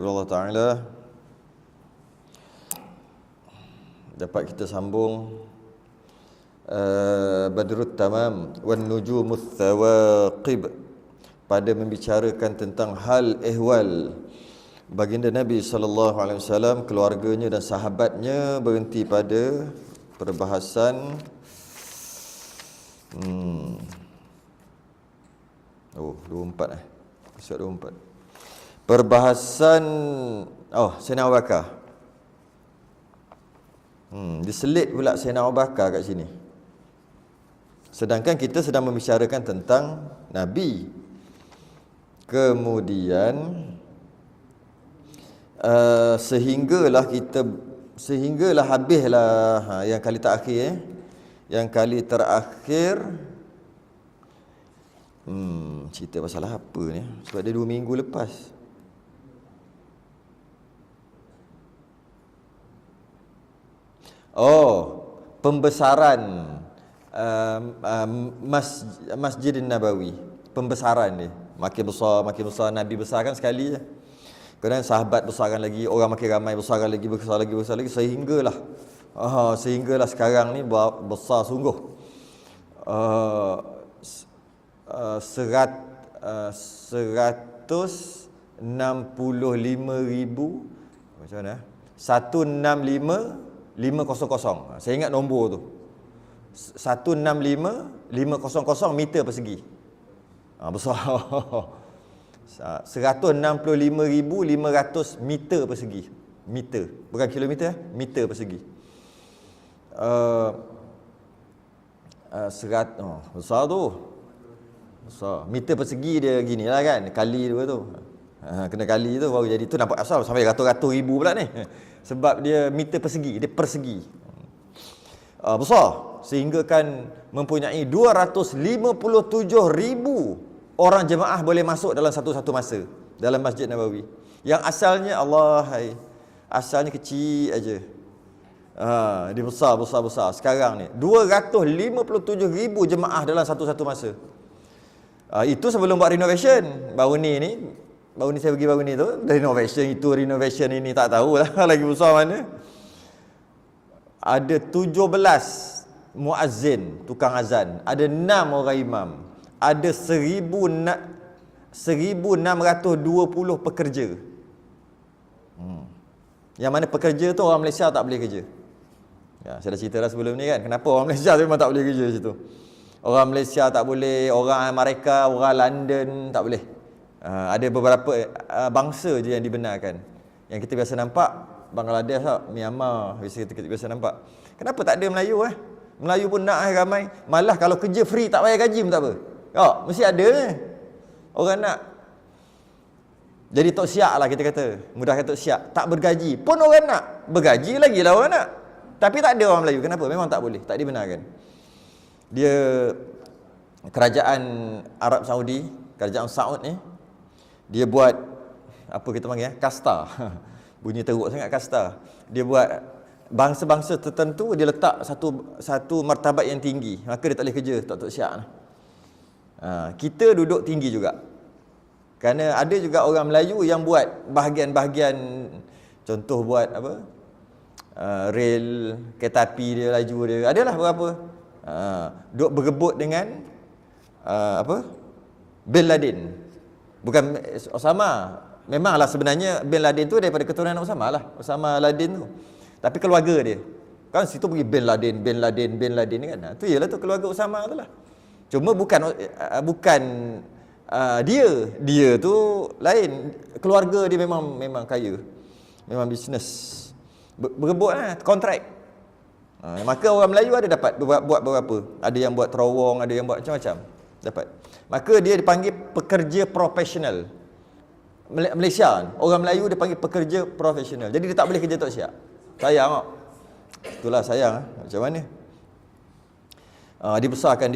Allah Ta'ala dapat kita sambung Badrut Tamam wan Nujumus Thawaqib pada membicarakan tentang hal ehwal baginda Nabi SAW, keluarganya dan sahabatnya. Berhenti pada perbahasan 24 episod 24. Perbahasan Sayyidina Abu Bakar. Diselit pula Sayyidina Abu Bakar kat sini. Sedangkan kita sedang membicarakan tentang Nabi. Kemudian sehinggalah habislah yang kali terakhir Yang kali terakhir cerita pasal apa ni? Sebab dia 2 minggu lepas. Pembesaran Masjidin Nabawi. Pembesaran dia. Makin besar. Nabi besarkan sekali je. Kemudian sahabat besarkan lagi, orang makin ramai, besar lagi, sehinggalah sekarang ni besar sungguh. 165,000 macam mana? 165,500. Saya ingat nombor tu. 165,500 meter persegi. Besar. 165,500 meter persegi. Meter, bukan kilometer, meter persegi. Besar tu. Besar. Meter persegi dia gini lah kan. Kali dua tu. Kena kali tu baru jadi tu, nampak asal sampai ratus-ratus ribu pula ni. Sebab dia meter persegi, dia persegi. Besar. Sehingga kan mempunyai 257,000 orang jemaah boleh masuk dalam satu-satu masa dalam Masjid Nabawi. Yang asalnya asalnya kecil aja. Dia besar. Sekarang ni 257,000 jemaah dalam satu-satu masa. Itu sebelum buat renovation. Baru ni saya pergi baru ni tu, renovation ini tak tahulah lagi besar mana. Ada 17 muazzin, tukang azan. Ada 6 orang imam. Ada 1,620 pekerja. Yang mana pekerja tu orang Malaysia tak boleh kerja. Saya dah cerita dah sebelum ni kan, kenapa orang Malaysia memang tak boleh kerja situ. Orang Malaysia tak boleh, orang Amerika, orang London tak boleh. Ada beberapa bangsa je yang dibenarkan. Yang kita biasa nampak Bangladesh, Myanmar, kita biasa nampak. Kenapa tak ada Melayu Melayu pun nak ramai. Malah kalau kerja free tak bayar gaji pun tak apa. Mesti ada orang nak. Jadi tok siak lah kita kata. Mudah kata tok siak. Tak bergaji pun orang nak. Bergaji lagi lah orang nak. Tapi tak ada orang Melayu. Kenapa? Memang tak boleh. Tak dibenarkan. Dia kerajaan Arab Saudi, kerajaan Saud ni, dia buat apa kita panggil kasta. Bunyi teruk sangat kasta. Dia buat bangsa-bangsa tertentu dia letak satu martabat yang tinggi. Maka dia tak boleh kerja tok siak ni. Kita duduk tinggi juga. Kerana ada juga orang Melayu yang buat bahagian-bahagian, contoh buat rel, kereta api dia, laju dia. Adalah berapa. Duk berebut dengan Bin Laden. Bukan Osama. Memanglah sebenarnya Bin Laden tu daripada keturunan Osama lah. Osama Laden tu. Tapi keluarga dia. Kan situ pergi Bin Laden kan. Tu ialah tu keluarga Osama tu lah. Cuma bukan dia tu lain. Keluarga dia memang kaya. Memang bisnes. Berebut kontrak. Maka orang Melayu ada dapat buat beberapa. Ada yang buat terowong, ada yang buat macam-macam. Dapat. Maka dia dipanggil pekerja profesional. Malaysia, orang Melayu dia panggil pekerja profesional. Jadi dia tak boleh kerja tok siap. Sayang tak? Itulah sayang. Macam mana? Dibesarkan.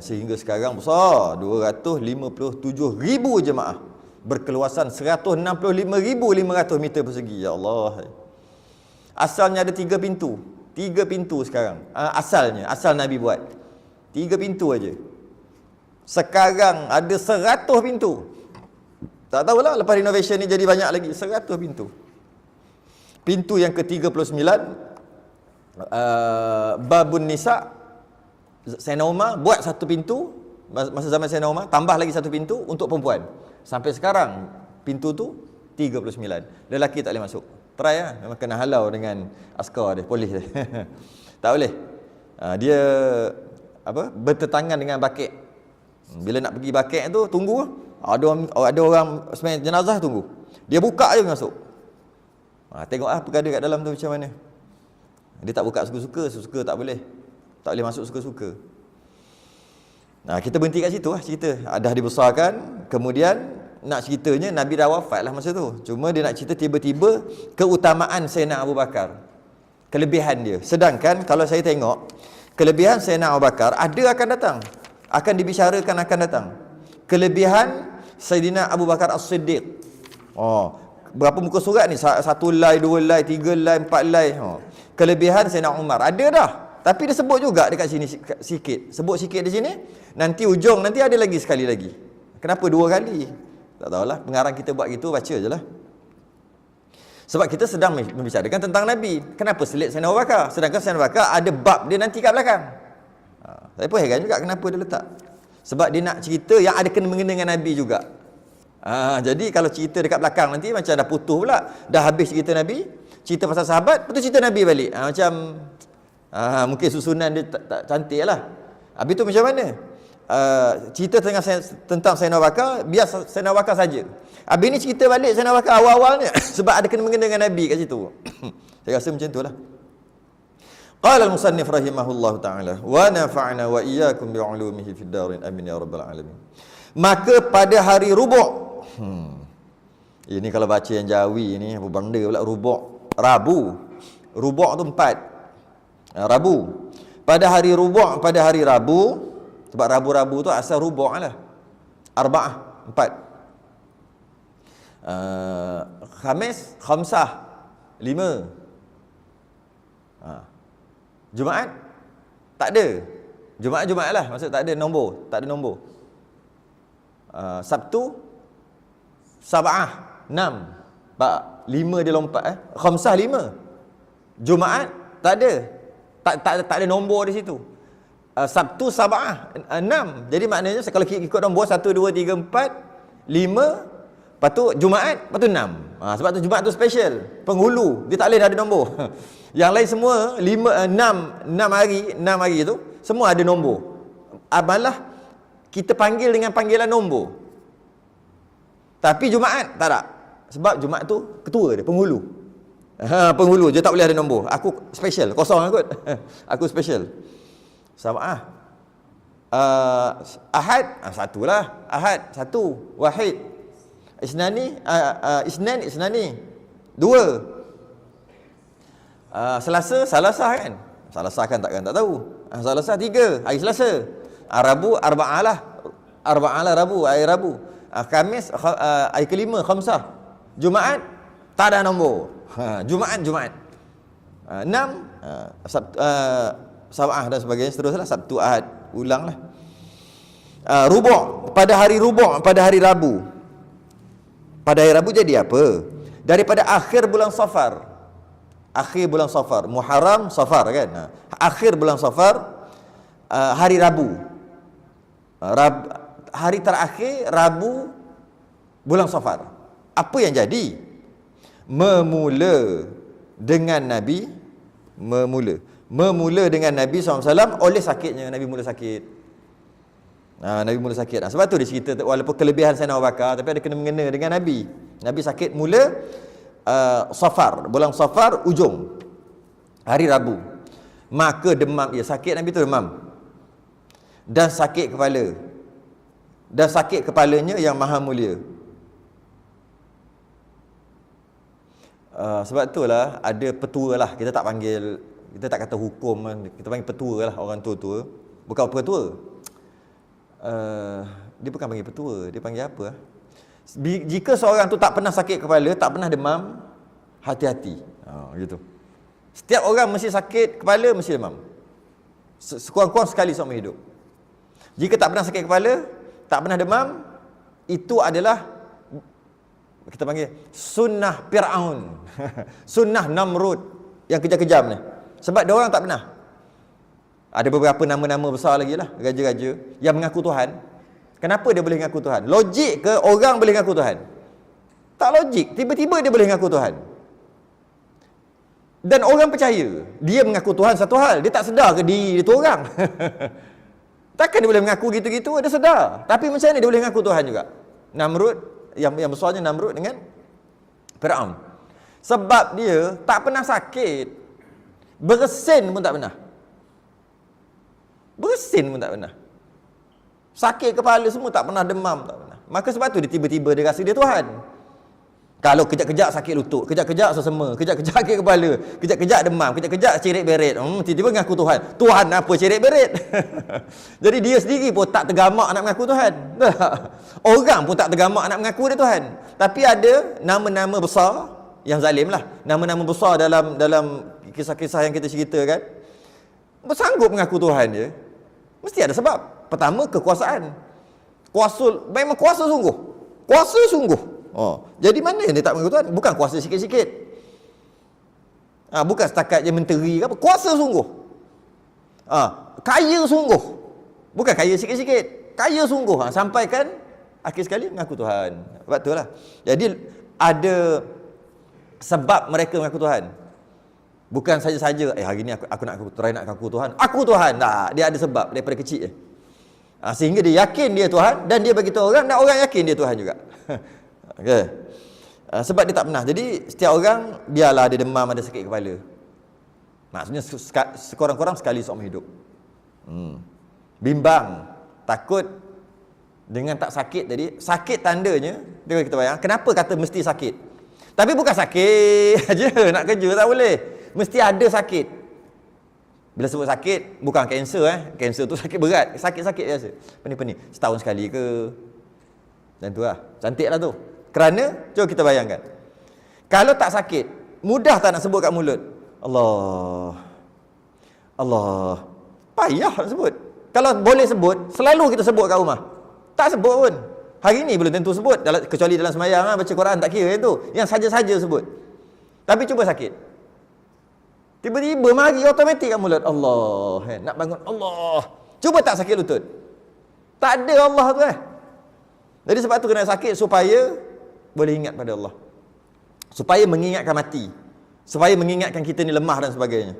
Sehingga sekarang besar. 257,000 jemaah. Berkeluasan 165,500 meter persegi. Ya Allah. Asalnya ada 3 pintu. 3 pintu sekarang. Asal Nabi buat. 3 pintu aja. Sekarang ada 100 pintu. Tak tahulah lepas renovation ni jadi banyak lagi 100 pintu. Pintu yang ke-39 Babun Nisa, Sayyidina Umar buat satu pintu masa zaman Sayyidina Umar, tambah lagi satu pintu untuk perempuan. Sampai sekarang pintu tu 39. Lelaki tak boleh masuk. Try lah, memang kena halau dengan askar dia, polis dia. Tak boleh. Dia bertetangan dengan bakek. Bila nak pergi bakek tu tunggu, ada orang sembahyang jenazah tunggu. Dia buka je masuk. Tengoklah perkara kat dalam tu macam mana. Dia tak buka suka-suka, suka tak boleh. Tak boleh masuk suka-suka. Kita berhenti kat situ lah cerita. Dah dibesarkan, kemudian nak ceritanya Nabi dah wafat lah masa tu. Cuma dia nak cerita tiba-tiba keutamaan Sayyidina Abu Bakar. Kelebihan dia. Sedangkan kalau saya tengok, kelebihan Sayyidina Abu Bakar ada akan datang. Akan dibicarakan akan datang. Kelebihan Sayyidina Abu Bakar As-Siddiq. Berapa muka surat ni? 1 line, 2 line, 3 line, 4 line. Kelebihan Sayyidina Umar ada dah. Tapi dia sebut juga dekat sini sikit. Sebut sikit di sini. Nanti ujung nanti ada lagi sekali lagi. Kenapa 2 kali? Tak tahulah. Pengarang kita buat gitu, baca je lah. Sebab kita sedang membicarakan tentang Nabi. Kenapa selit Sayyidina Abu Bakar? Sedangkan Sayyidina Abu Bakar ada bab dia nanti kat belakang. Saya pun heran juga kenapa dia letak. Sebab dia nak cerita yang ada kena-mengena dengan Nabi juga. Jadi kalau cerita dekat belakang nanti macam dah putus pula. Dah habis cerita Nabi, cerita pasal sahabat, lepas tu cerita Nabi balik. Macam mungkin susunan dia tak cantik lah. Habis tu macam mana? Cerita tentang Sayyidina Abu Bakar, biar Sayyidina Abu Bakar saja. Habis ni cerita balik Sayyidina Abu Bakar awal-awalnya sebab ada kena-mengena dengan Nabi kat situ. Saya rasa macam tu lah. Qala al-musannif rahimahullah ta'ala wa nafa'na wa iyyakum bi'ulumihi fid darin amin ya rabbal alamin. Maka pada hari Rubu', ini kalau baca yang Jawi ni apa benda pula Rubu', Rabu. Rubu' tu 4. Rabu. Pada hari Rubu', pada hari Rabu, sebab Rabu-Rabu tu asal Rubu' lah. Arba'ah, 4. Khamis, khamsah, 5. Jumaat tak ada. Jumaat lah, maksud tak ada nombor, tak ada nombor. Sabtu Sab'ah 6. 5 dia lompat Khamsah 5. Jumaat tak ada. Tak ada nombor di situ. Sabtu Sab'ah 6. Jadi maknanya kalau ikut nombor 1 2 3 4 5, lepas tu Jumaat, lepas tu 6. Sebab tu Jumaat tu special, penghulu, dia tak boleh dah ada nombor. Yang lain semua 6 hari tu semua ada nombor. Malah kita panggil dengan panggilan nombor. Tapi Jumaat tak. Sebab Jumaat tu ketua dia, penghulu. Penghulu je tak boleh ada nombor. Aku special, kosong kot. Aku special. Sab'ah. Ahad, satulah. Ahad, satu. Wahid. Isnani, Isnani. 2. Selasa, Salasah kan? Salasah kan takkan tak tahu. Salasah 3, hari Selasa. Rabu, Arba'ah lah. Rabu, hari Rabu. Khamis, hari kelima, Khamsah. Jumaat, tak ada nombor. Jumaat. 6, Sab'ah dan sebagainya, seterusnya. Sabtu, Ahad, ulanglah. Rubu', pada hari Rubu', pada hari Rabu. Pada hari Rabu jadi apa? Daripada akhir bulan Safar. Akhir bulan Safar, Muharram, Safar kan. Akhir bulan Safar, hari Rabu. Hari terakhir Rabu bulan Safar. Apa yang jadi? Memula dengan Nabi SAW oleh sakitnya. Nabi mula sakit. Nabi mula sakit. Sebab tu dia cerita, walaupun kelebihan Sayyidina Abu Bakar, tapi ada kena mengena dengan Nabi. Nabi sakit mula Safar, bulan Safar ujung hari Rabu. Maka demam, sakit Nabi tu demam. Dan sakit kepala. Dan sakit kepalanya yang maha mulia. Sebab itulah ada petua lah. Kita tak kata hukum, kita panggil petua lah, orang tua-tua. Bukan petua. Dia bukan panggil petua, dia panggil apa? Jika seorang tu tak pernah sakit kepala, tak pernah demam, hati-hati. Gitu. Setiap orang mesti sakit kepala, mesti demam. Sekurang-kurang sekali seumur hidup. Jika tak pernah sakit kepala, tak pernah demam, itu adalah Kita panggil sunnah Fir'aun. Sunnah Namrud yang kejam-kejam ni. Sebab dia orang tak pernah. Ada beberapa nama-nama besar lagi lah, raja-raja yang mengaku Tuhan. Kenapa dia boleh mengaku Tuhan? Logik ke orang boleh mengaku Tuhan? Tak logik. Tiba-tiba dia boleh mengaku Tuhan. Dan orang percaya. Dia mengaku Tuhan satu hal. Dia tak sedar ke diri dia tu orang. Takkan dia boleh mengaku gitu-gitu? Dia sedar. Tapi macam mana dia boleh mengaku Tuhan juga? Namrud, yang besarnya Namrud dengan Fir'aun. Sebab dia tak pernah sakit. Bersin pun tak pernah. Bersin pun tak pernah. Sakit kepala semua tak pernah, demam tak pernah. Maka sebab tu dia tiba-tiba dia rasa dia Tuhan. Kalau kejap-kejap sakit lutut, kejap-kejap sesama, kejap-kejap sakit kepala, kejap-kejap demam, kejap-kejap cerit beret. Tiba-tiba mengaku Tuhan. Tuhan apa cerit beret? Jadi dia sendiri pun tak tergamak nak mengaku Tuhan. Orang pun tak tergamak nak mengaku dia Tuhan. Tapi ada nama-nama besar yang zalim lah. Nama-nama besar dalam kisah-kisah yang kita ceritakan. Bersanggup mengaku Tuhan dia. Mesti ada sebab. Pertama, kekuasaan. Memang kuasa sungguh. Kuasa sungguh. Jadi mana yang dia tak mengaku Tuhan? Bukan kuasa sikit-sikit. Bukan setakat je menteri ke apa. Kuasa sungguh. Kaya sungguh. Bukan kaya sikit-sikit. Kaya sungguh. Sampaikan akhir sekali mengaku Tuhan. Betul lah. Jadi ada sebab mereka mengaku Tuhan. Bukan saja-saja hari ni aku nak try nak mengaku Tuhan. Aku Tuhan. Tak, dia ada sebab daripada kecil je. Sehingga dia yakin dia Tuhan dan dia bagi tahu orang dan orang yakin dia Tuhan juga. Okay. Sebab dia tak pernah. Jadi setiap orang biarlah ada demam, ada sakit kepala. Maksudnya sekurang-kurang sekali seumur hidup. Bimbang, takut dengan tak sakit tadi. Sakit tandanya, dia kita bayang, kenapa kata mesti sakit? Tapi bukan sakit aja nak kerja tak boleh. Mesti ada sakit. Bila sebut sakit, bukan kanser Kanser tu sakit berat. Sakit-sakit biasa. Pening-pening. Setahun sekali ke? Dan tu lah. Cantik lah tu. Kerana, cuba kita bayangkan. Kalau tak sakit, mudah tak nak sebut kat mulut? Allah. Allah. Payah nak sebut. Kalau boleh sebut, selalu kita sebut kat rumah. Tak sebut pun. Hari ni belum tentu sebut. Kecuali dalam semayang, baca Quran tak kira itu. Yang saja-saja sebut. Tapi cuba sakit. Tiba-tiba mari automatik kat mulut. Allah. Nak bangun. Allah. Cuba tak sakit lutut. Tak ada Allah tu Jadi sebab tu kena sakit supaya boleh ingat pada Allah. Supaya mengingatkan mati. Supaya mengingatkan kita ni lemah dan sebagainya.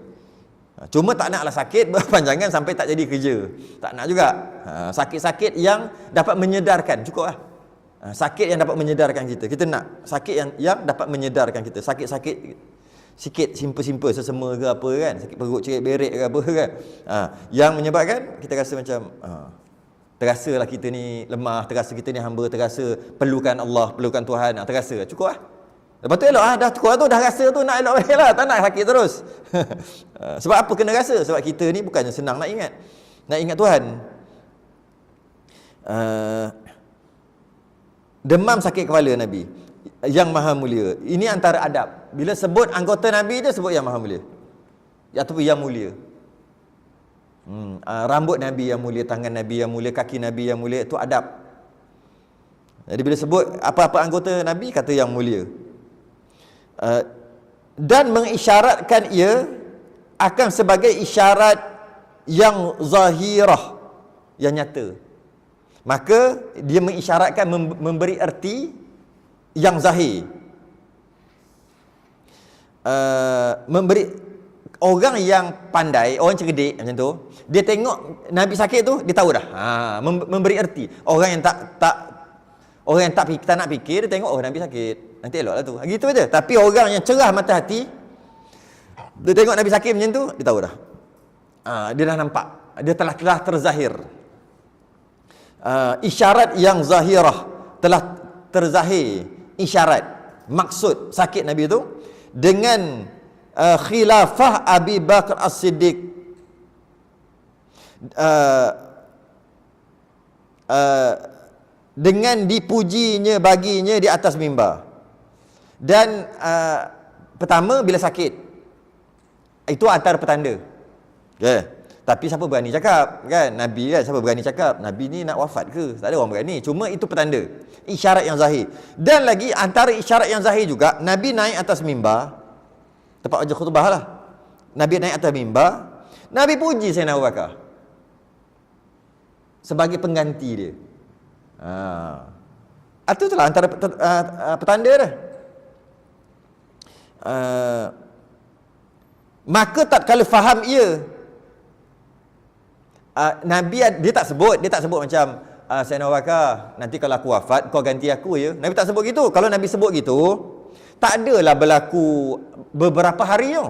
Cuma tak naklah sakit berpanjangan sampai tak jadi kerja. Tak nak juga. Sakit-sakit yang dapat menyedarkan. Cukup lah. Sakit yang dapat menyedarkan kita. Kita nak sakit yang dapat menyedarkan kita. Sakit-sakit sikit, simple-simple, sesama ke apa kan. Sakit perut, cerit beret ke apa kan. Yang menyebabkan kita rasa macam terasalah kita ni lemah, terasa kita ni hamba, terasa perlukan Allah, perlukan Tuhan, terasa. Cukup lah. Lepas tu elok dah cukup lah tu, dah rasa tu, nak elok balik lah, tak nak sakit terus. Sebab apa kena rasa? Sebab kita ni bukannya senang nak ingat Tuhan. Demam sakit kepala Nabi yang maha mulia. Ini antara adab. Bila sebut anggota Nabi dia sebut yang maha mulia. Ataupun yang mulia. Rambut Nabi yang mulia, tangan Nabi yang mulia, kaki Nabi yang mulia, itu adab. Jadi bila sebut apa-apa anggota Nabi, kata yang mulia. Dan mengisyaratkan ia akan sebagai isyarat yang zahirah, yang nyata. Maka dia mengisyaratkan, memberi erti yang zahir. Memberi orang yang pandai, orang cerdik macam tu, dia tengok Nabi sakit tu, dia tahu dah. Memberi erti. Orang yang tak nak fikir, dia tengok Nabi sakit. Nanti eloklah tu. Gitu aja. Tapi orang yang cerah mata hati, dia tengok Nabi sakit macam tu, dia tahu dah. Dia dah nampak. Dia telah terzahir. Isyarat yang zahirah, telah terzahir isyarat maksud sakit Nabi itu dengan khilafah Abi Bakar As-Siddiq, dengan dipujinya baginya di atas mimbar. Dan pertama bila sakit, itu antara petanda. Okay. Tapi siapa berani cakap kan? Nabi kan, siapa berani cakap Nabi ni nak wafat ke? Tak ada orang berani. Cuma itu petanda, isyarat yang zahir. Dan lagi antara isyarat yang zahir juga, Nabi naik atas mimbar, tempat wajah khutbah lah. Nabi naik atas mimbar, Nabi puji Sayyidina Abu Bakar sebagai pengganti dia. Itu itulah antara petanda dah. Maka tatkala faham ia, Nabi dia tak sebut macam Sayyidina Abu Bakar, nanti kalau aku wafat kau ganti aku ya. Nabi tak sebut gitu. Kalau Nabi sebut gitu, tak adalah berlaku beberapa hari tu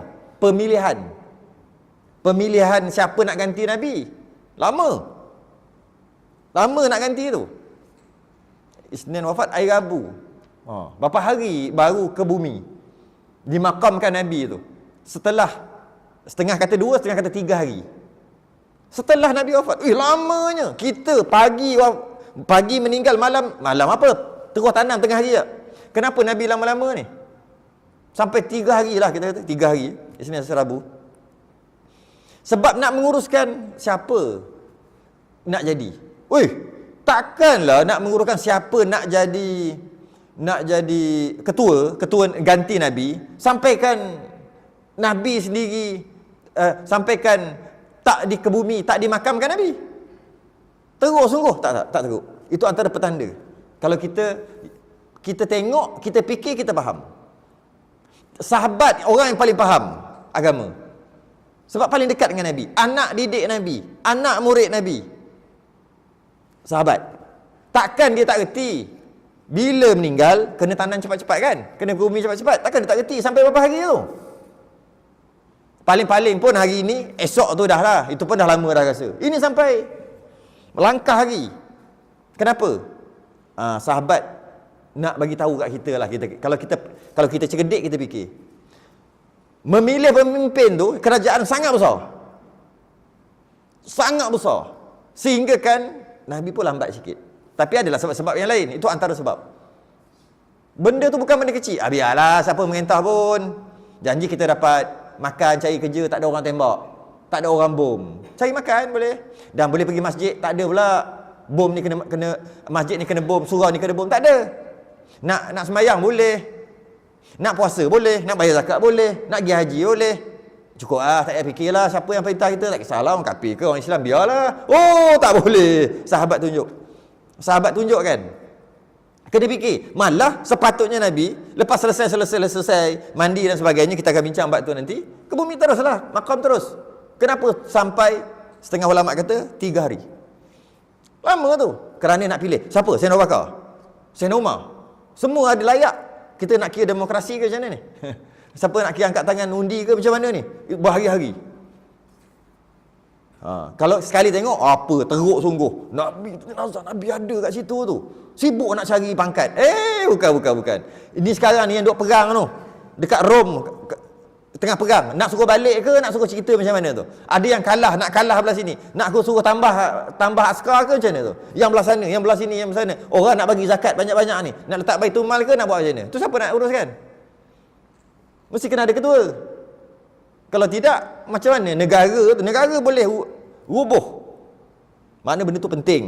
pemilihan siapa nak ganti Nabi. Lama nak ganti tu. Isnin wafat, hari Rabu. Berapa hari baru ke bumi dimakamkan Nabi tu. Setelah setengah kata 2, setengah kata 3 hari setelah Nabi wafat. Lamanya. Kita pagi meninggal, malam apa? Terus tanam tengah hari tak? Kenapa Nabi lama-lama ni? Sampai 3 hari lah kita kata. 3 hari. Isnin, Selasa, Rabu. Sebab nak menguruskan siapa nak jadi. Takkanlah nak menguruskan siapa nak jadi ketua ganti Nabi, sampaikan Nabi sendiri sampaikan tak dikebumi, tak dimakamkan Nabi. Teruk sungguh? Tak teruk. Itu antara petanda. Kalau kita tengok, kita fikir, kita faham. Sahabat orang yang paling faham agama. Sebab paling dekat dengan Nabi. Anak didik Nabi, anak murid Nabi. Sahabat. Takkan dia tak reti bila meninggal kena tanam cepat-cepat kan? Kena bumi cepat-cepat. Takkan dia tak reti sampai berapa hari tu? Paling-paling pun hari ni, esok tu dah lah. Itu pun dah lama dah rasa. Ini sampai melangkah hari. Kenapa? Sahabat nak bagi tahu kat kita lah. Kalau kita cerdik, kita fikir. Memilih pemimpin tu, kerajaan sangat besar. Sangat besar. Sehingga kan, Nabi pun lambat sikit. Tapi adalah sebab-sebab yang lain. Itu antara sebab. Benda tu bukan benda kecil. Biarlah, siapa mengentah pun. Janji kita dapat makan, cari kerja, tak ada orang tembak, tak ada orang bom. Cari makan boleh. Dan boleh pergi masjid, tak ada pula bom ni kena masjid ni kena bom, surau ni kena bom, tak ada. Nak sembahyang boleh. Nak puasa boleh, nak bayar zakat boleh, nak pergi haji boleh. Cukup tak payah fikirlah siapa yang perintah kita, tak kisahlah orang kafir ke orang Islam, biarlah. Tak boleh. Sahabat tunjuk kan. Kena fikir. Malah sepatutnya Nabi lepas selesai mandi dan sebagainya, kita akan bincang bab tu nanti, ke bumi teruslah, makam terus. Kenapa sampai setengah ulama kata 3 hari? Lama tu. Kerana nak pilih siapa? Sayyidina Abu Bakar, Sayyidina Umar. Semua ada layak. Kita nak kira demokrasi ke macam mana ni? Siapa nak kira angkat tangan undi ke macam mana ni? Berhari-hari. Kalau sekali tengok, apa teruk sungguh. Nabi ada kat situ tu. Sibuk nak cari pangkat. Bukan. Ini sekarang ni yang duk perang tu. Dekat Rom, tengah perang. Nak suruh balik ke nak suruh cerita macam mana tu? Ada yang nak kalah belah sini. Nak suruh tambah askar ke macam mana tu? Yang belah sana, yang belah sini, yang belah sana. Orang nak bagi zakat banyak-banyak ni. Nak letak Baitul Mal ke nak buat macam mana? Tu siapa nak uruskan? Mesti kena ada ketua. Kalau tidak, macam mana negara boleh rubuh. Makna benda tu penting.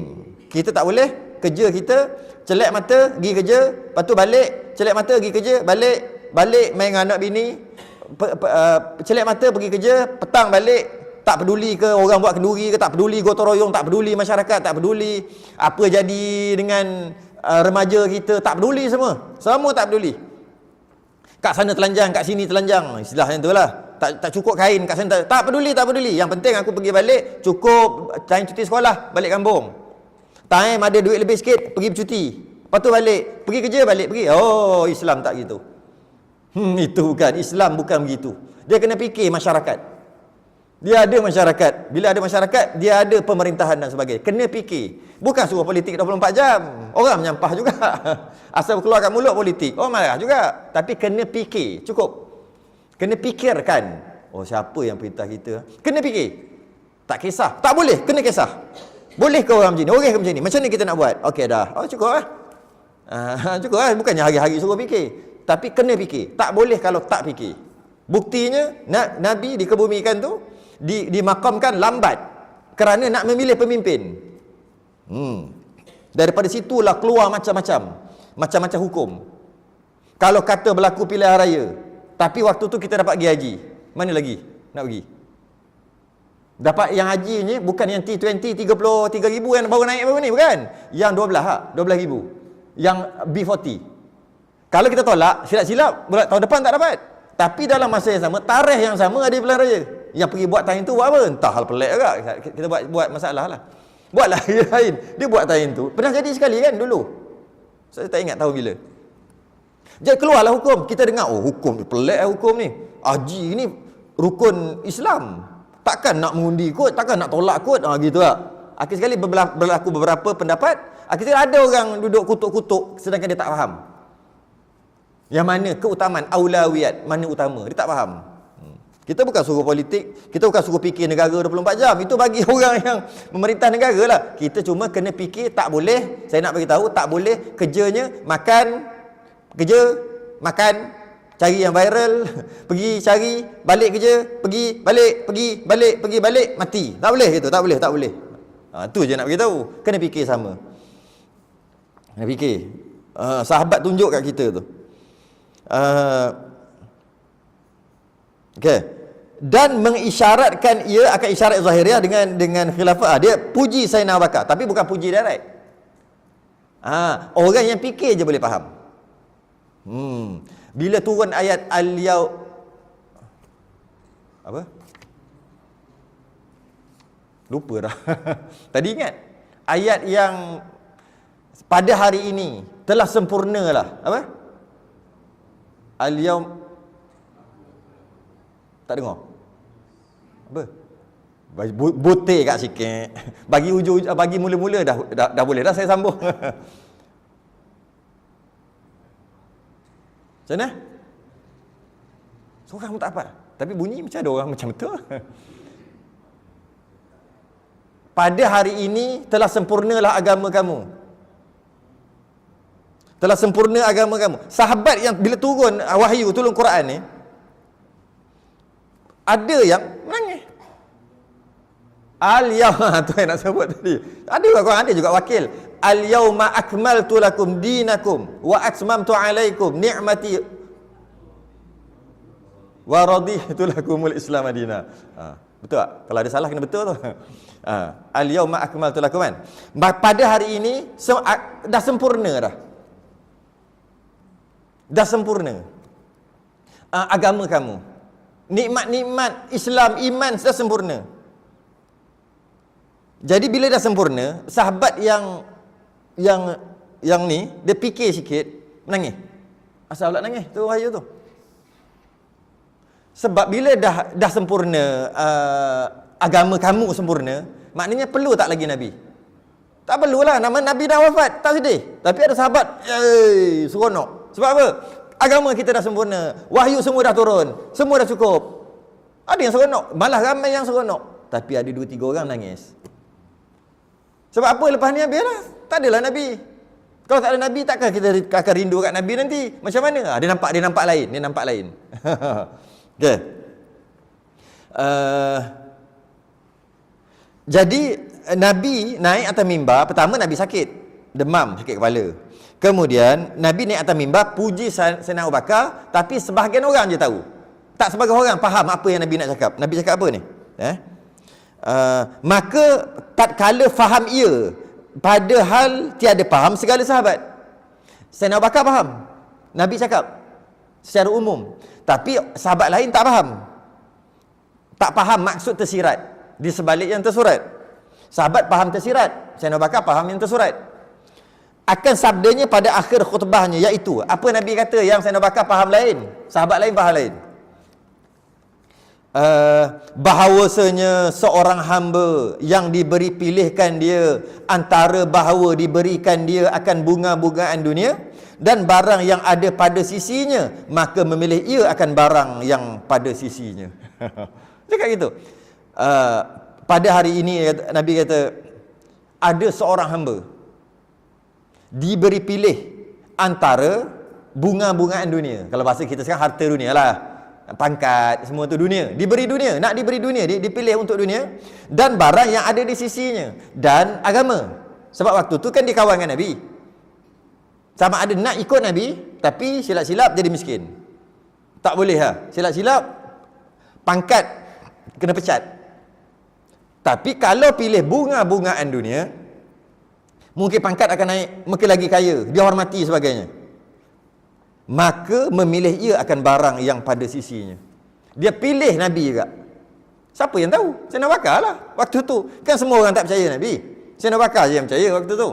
Kita tak boleh kerja kita celak mata pergi kerja, lepas tu balik, celak mata pergi kerja, balik main dengan anak bini, celak mata pergi kerja, petang balik, tak peduli ke orang buat kenduri ke, tak peduli gotong royong, tak peduli masyarakat, tak peduli apa jadi dengan remaja kita, tak peduli semua tak peduli. Kat sana telanjang, kat sini telanjang, istilahnya tu lah. Tak cukup kain kat sana, tak peduli. Yang penting aku pergi balik, cukup time cuti sekolah, balik kampung. Time ada duit lebih sikit, pergi bercuti. Lepas tu balik, pergi kerja, pergi. Islam tak gitu. Itu bukan, Islam bukan begitu. Dia kena fikir masyarakat. Dia ada masyarakat. Bila ada masyarakat, dia ada pemerintahan dan sebagainya. Kena fikir. Bukan suruh politik 24 jam. Orang menyampah juga. Asal keluar kat mulut politik, orang marah juga. Tapi kena fikir, cukup. Kena fikirkan. Siapa yang perintah kita? Kena fikir. Tak kisah. Tak boleh, kena kisah. Boleh ke orang macam ni? Boleh ke macam ni? Macam mana kita nak buat? Okey dah. Cukup lah. Cukup lah. Bukannya hari-hari suruh fikir. Tapi kena fikir. Tak boleh kalau tak fikir. Buktinya, Nabi dikebumikan tu, dimakamkan lambat kerana nak memilih pemimpin. Daripada situlah keluar macam-macam hukum. Kalau kata berlaku pilihan raya, tapi waktu tu kita dapat pergi haji, mana lagi nak pergi? Dapat yang haji ni bukan yang T20 33,000 yang baru naik baru ni, bukan. Yang 12 ribu. Yang B40. Kalau kita tolak, silap-silap tahun depan tak dapat. Tapi dalam masa yang sama, tarikh yang sama ada pilihan raya. Yang pergi buat tahun tu buat apa? Entah, hal pelik juga. Kita buat masalah lah. Buatlah yang lain. Dia buat tahun tu. Pernah jadi sekali kan dulu. Saya tak ingat tahun bila. Jadi keluarlah hukum. Kita dengar, oh hukum ni pelik hukum ni. Haji ni rukun Islam. Takkan nak mengundi kot, takkan nak tolak kot. Gitu lah. Akhir sekali berlaku beberapa pendapat. Akhir sekali ada orang duduk kutuk-kutuk sedangkan dia tak faham. Yang mana keutamaan, aulawiyat, mana utama. Dia tak faham. Kita bukan suruh politik, kita bukan suruh fikir negara 24 jam. Itu bagi orang yang memerintah negara lah. Kita cuma kena fikir, tak boleh, saya nak beritahu, tak boleh kerjanya kerja, makan, cari yang viral, pergi cari, balik kerja, pergi, balik, mati. Tak boleh gitu, tak boleh. Tu je nak beritahu. Kena fikir sama. Kena fikir. Sahabat tunjuk kat kita tu. Okay. Dan mengisyaratkan ia akan isyarat zahiriah dengan khilafah. Dia puji Sayyidina Abu Bakar, tapi bukan puji direct. Orang yang fikir je boleh faham. Bila turun ayat apa? Lupa dah. Tadi ingat ayat yang pada hari ini telah sempurnalah. Apa? Al-yaum, tak dengar? Apa? Butir kat sikit. Bagi bagi mula-mula dah boleh dah saya sambung. Macam mana? Seorang pun tak apa. Tapi bunyi macam ada orang macam betul. Pada hari ini telah sempurnalah agama kamu. Telah sempurna agama kamu. Sahabat yang bila turun wahyu, turun Quran ni, ada yang menangis. Al-yauma, tu yang nak sebut tadi. Ada juga wakil. Al-yauma akmaltu lakum dinakum wa atmamtu alaikum ni'mati wa raditu lakumul Islam madina. Betul tak? Kalau ada salah kena betul tu. Al-yauma akmaltu lakum kan. Pada hari ini dah sempurna dah. Dah sempurna agama kamu. Nikmat-nikmat Islam, iman sudah sempurna. Jadi bila dah sempurna, sahabat yang ni dia fikir sikit, menangis. Asal pula nangis tu wahyu tu. Sebab bila dah sempurna, agama kamu sempurna, maknanya perlu tak lagi Nabi? Tak perlulah, nama Nabi dah wafat, tak sedih. Tapi ada sahabat, seronok. Sebab apa? Agama kita dah sempurna. Wahyu semua dah turun. Semua dah cukup. Ada yang seronok. Malah ramai yang seronok. Tapi ada 2-3 orang nangis. Sebab apa lepas ni biarlah. Tak adalah Nabi. Kalau tak ada Nabi, takkan kita akan rindu kat Nabi nanti. Macam mana? Dia nampak lain. Okay. Jadi Nabi naik atas mimbar. Pertama Nabi sakit. Demam, sakit kepala. Kemudian Nabi naik atas mimbar, puji Sayyidina Abu Bakar, tapi sebahagian orang je tahu. Tak sebagian orang faham apa yang Nabi nak cakap. Nabi cakap apa ni? Maka tatkala faham ia, padahal tiada faham segala sahabat. Sayyidina Abu Bakar faham. Nabi cakap secara umum, tapi sahabat lain tak faham. Tak faham maksud tersirat di sebalik yang tersurat. Sahabat faham tersirat, Sayyidina Abu Bakar faham yang tersurat. Akan sabdanya pada akhir khutbahnya, iaitu apa Nabi kata yang Sayyidina Abu Bakar faham lain, sahabat lain faham lain. Bahawasanya seorang hamba yang diberi pilihkan dia antara bahawa diberikan dia akan bunga-bungaan dunia dan barang yang ada pada sisinya, maka memilih ia akan barang yang pada sisinya. Cakap gitu. Pada hari ini Nabi kata ada seorang hamba diberi pilih antara bunga-bungaan dunia. Kalau bahasa kita sekarang harta dunia lah. pangkat, semua tu dunia. Diberi dunia, nak diberi dunia, dipilih untuk dunia dan barang yang ada di sisinya dan agama. Sebab waktu tu kan dia kawan dengan Nabi. Sama ada nak ikut Nabi, tapi silap-silap jadi miskin. Tak boleh lah. Silap-silap, pangkat kena pecat. Tapi kalau pilih bunga-bungaan dunia, mungkin pangkat akan naik, mungkin lagi kaya, dihormati sebagainya. Maka memilih ia akan barang yang pada sisinya. Dia pilih Nabi juga. Siapa yang tahu? Sayyidina Bakar lah. Waktu tu, kan semua orang tak percaya Nabi. Sayyidina Bakar je yang percaya waktu tu.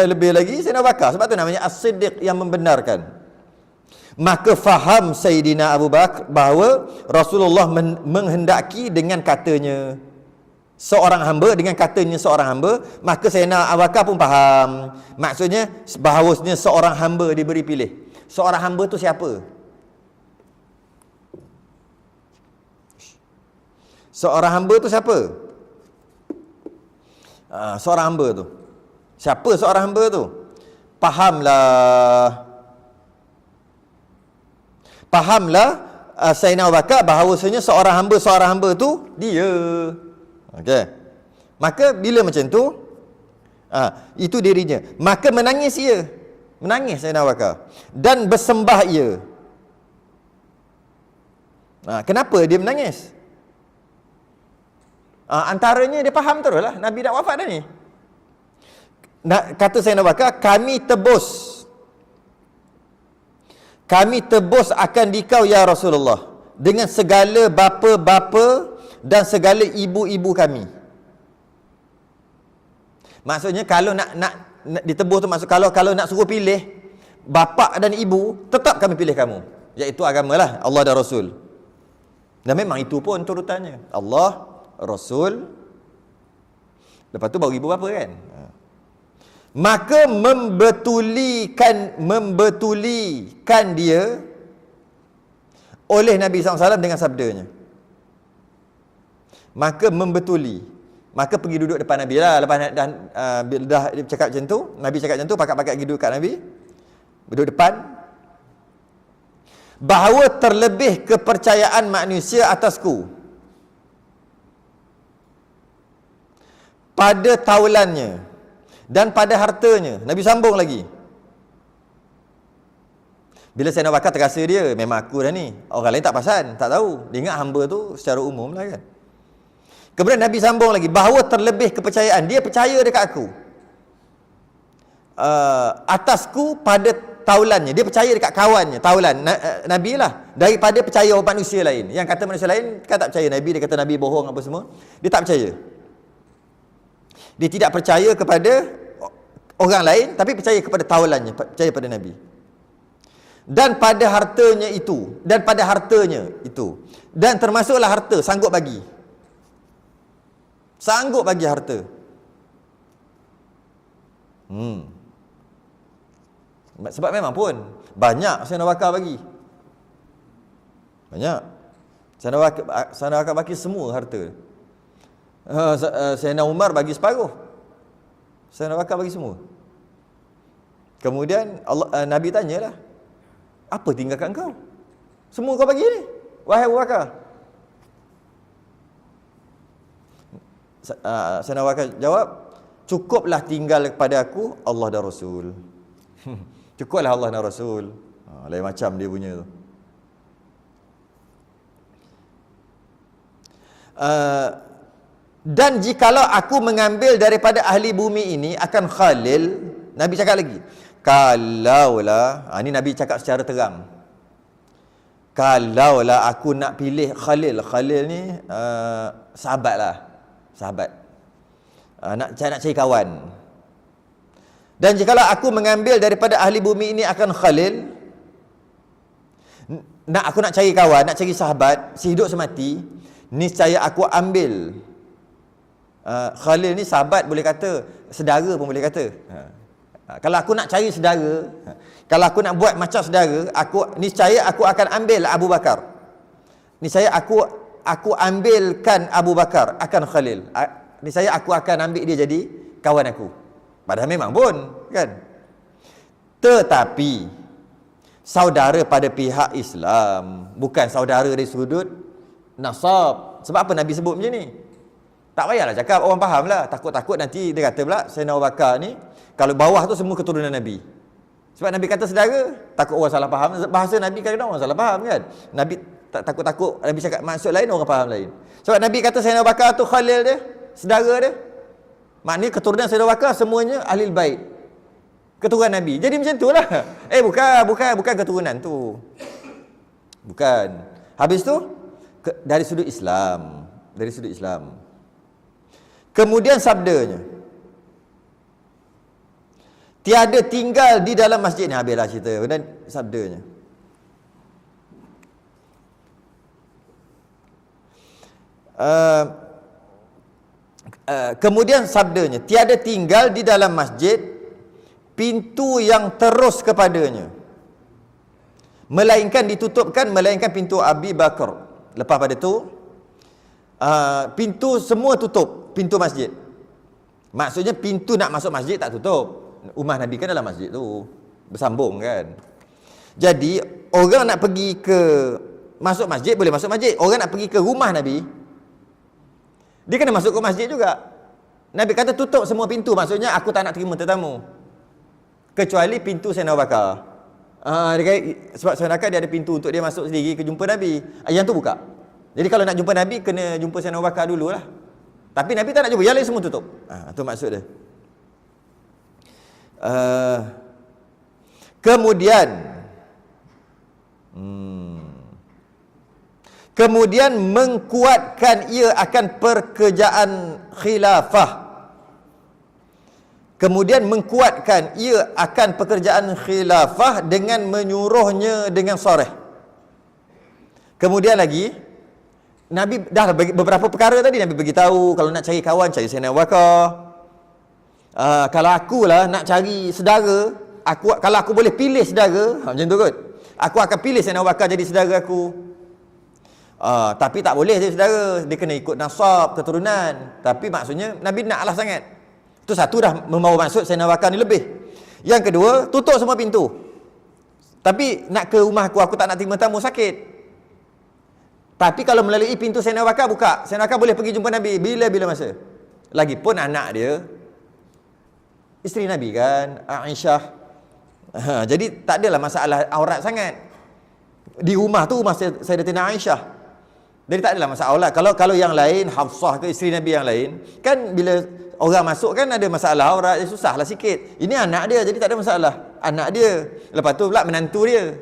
Lebih lagi Sayyidina Bakar. Sebab tu namanya As-Siddiq, yang membenarkan. Maka faham Sayyidina Abu Bakar bahawa Rasulullah menghendaki dengan katanya seorang hamba, dengan katanya seorang hamba, maka Sayyidina Abu Bakar pun faham. Maksudnya bahawasanya seorang hamba diberi pilih. Seorang hamba tu siapa? Seorang hamba tu siapa? Seorang hamba tu. Siapa seorang hamba tu? Fahamlah Sayyidina Abu Bakar bahawasanya seorang hamba tu dia. Okey. Maka bila macam tu, itu dirinya. Maka menangis ia. Menangis Sayyidina Abu Bakar dan bersembah ia. Kenapa dia menangis? Antaranya dia faham terus lah Nabi dah wafat dah ni. Kata Sayyidina Abu Bakar, kami tebus akan dikau ya Rasulullah dengan segala bapa-bapa dan segala ibu-ibu kami. Maksudnya kalau nak ditebus tu, maksud kalau nak suruh pilih bapa dan ibu, tetap kami pilih kamu, iaitu agamalah Allah dan Rasul. Dan memang itu pun turutannya, Allah, Rasul, lepas tu baru ibu bapa kan. Maka membetulikan dia oleh Nabi SAW dengan sabdanya. Maka pergi duduk depan Nabi lah. Lepas dah cakap macam tu, Nabi cakap macam tu, pakat-pakat pergi duduk kat Nabi, duduk depan. Bahawa terlebih kepercayaan manusia atasku pada taulannya dan pada hartanya. Nabi sambung lagi. Bila Sayyidina Bakar terasa dia, memang aku dah ni. Orang lain tak perasan, tak tahu. Dia ingat hamba tu secara umum lah kan. Kemudian Nabi sambung lagi, bahawa terlebih kepercayaan, dia percaya dekat aku, atasku pada taulannya. Dia percaya dekat kawannya, taulan Nabi lah, daripada percaya manusia lain. Yang kata manusia lain kan tak percaya Nabi. Dia kata Nabi bohong apa semua. Dia tak percaya. Dia tidak percaya kepada orang lain, tapi percaya kepada taulannya, percaya pada Nabi. Dan pada hartanya itu, dan termasuklah harta, sanggup bagi harta. Sebab memang pun banyak Sayyidina Bakar bagi. Banyak. Sayyidina Bakar bagi semua harta. Sayyidina Umar bagi separuh, Sayyidina Bakar bagi semua. Kemudian Nabi tanyalah, apa tinggalkan kau? Semua kau bagi ni, wahai Abu Bakar. Sayyidina Bakar jawab, cukuplah tinggal kepada aku Allah dan Rasul. Cukuplah Allah dan Rasul. Lain macam dia punya tu. Dan jikalau aku mengambil daripada ahli bumi ini akan Khalil, Nabi cakap lagi, kalaulah, ini Nabi cakap secara terang, kalaulah aku nak pilih Khalil ni sahabat lah, sahabat, nak cari kawan. Dan jikalau aku mengambil daripada ahli bumi ini akan Khalil, aku nak cari kawan, nak cari sahabat sehidup semati, niscaya aku ambil Khalil ni sahabat, boleh kata saudara pun boleh kata. Kalau aku nak cari saudara, kalau aku nak buat macam saudara, niscaya aku akan ambil Abu Bakar. Niscaya aku ambilkan Abu Bakar akan Khalil. Niscaya aku akan ambil dia jadi kawan aku. Padahal memang pun kan. Tetapi saudara pada pihak Islam, bukan saudara dari sudut nasab. Sebab apa Nabi sebut macam ni? Tak payahlah cakap, orang faham lah. Takut-takut nanti dia kata pula Sayyidina Abu Bakar ni, kalau bawah tu semua keturunan Nabi. Sebab Nabi kata saudara, takut orang salah faham. Bahasa Nabi kadang-kadang orang salah faham kan. Nabi takut-takut Nabi cakap maksud lain, orang faham lain. Sebab Nabi kata Sayyidina Abu Bakar tu khalil dia, saudara dia. Maknanya keturunan Sayyidina Abu Bakar semuanya ahlul bait, keturunan Nabi. Jadi macam tu lah. Bukan keturunan tu. Bukan. Habis tu dari sudut Islam. Dari sudut Islam. Kemudian sabdanya, tiada tinggal di dalam masjid ni. Habislah cerita. Dan sabdanya, kemudian sabdanya, tiada tinggal di dalam masjid pintu yang terus kepadanya, melainkan ditutupkan, melainkan pintu Abi Bakar. Lepas pada tu pintu semua tutup, pintu masjid. Maksudnya pintu nak masuk masjid tak tutup. Rumah Nabi kan dalam masjid tu, bersambung kan. Jadi orang nak pergi ke masuk masjid boleh masuk masjid. Orang nak pergi ke rumah Nabi, dia kena masuk ke masjid juga. Nabi kata tutup semua pintu, maksudnya aku tak nak terima tetamu kecuali pintu Sayyidina Abu Bakar. Sebab Sayyidina Abu Bakar dia ada pintu untuk dia masuk sendiri ke jumpa Nabi. Yang tu buka. Jadi kalau nak jumpa Nabi, kena jumpa Sayyidina Abu Bakar dulu lah. Tapi Nabi tak nak jumpa, yang lain semua tutup. Itu maksud dia. Kemudian mengkuatkan ia akan pekerjaan khilafah. Kemudian mengkuatkan ia akan pekerjaan khilafah dengan menyuruhnya dengan soreh. Kemudian lagi, Nabi dah beberapa perkara tadi Nabi bagi tahu. Kalau nak cari kawan, cari Sayyidina Abu Bakar. Kalau akulah nak cari saudara, kalau aku boleh pilih saudara, macam tu kot, aku akan pilih Sayyidina Abu Bakar jadi saudara aku. Tapi tak boleh jadi saudara, dia kena ikut nasab, keturunan. Tapi maksudnya Nabi naklah sangat. Itu satu dah membawa maksud Sayyidina Abu Bakar ni lebih. Yang kedua, tutup semua pintu. Tapi nak ke rumah aku tak nak terima tamu, sakit. Tapi kalau melalui pintu Sayyidina Abu Bakar, buka. Sayyidina Abu Bakar boleh pergi jumpa Nabi bila-bila masa. Lagipun anak dia isteri Nabi kan, Aisyah. Jadi tak adalah masalah aurat sangat. Di rumah tu rumah Sayyidatina Aisyah. Jadi tak adalah masalah. Kalau yang lain, Hafsah ke isteri Nabi yang lain, kan bila orang masuk kan ada masalah aurat, susahlah sikit. Ini anak dia, jadi tak ada masalah. Anak dia. Lepas tu pula menantu dia.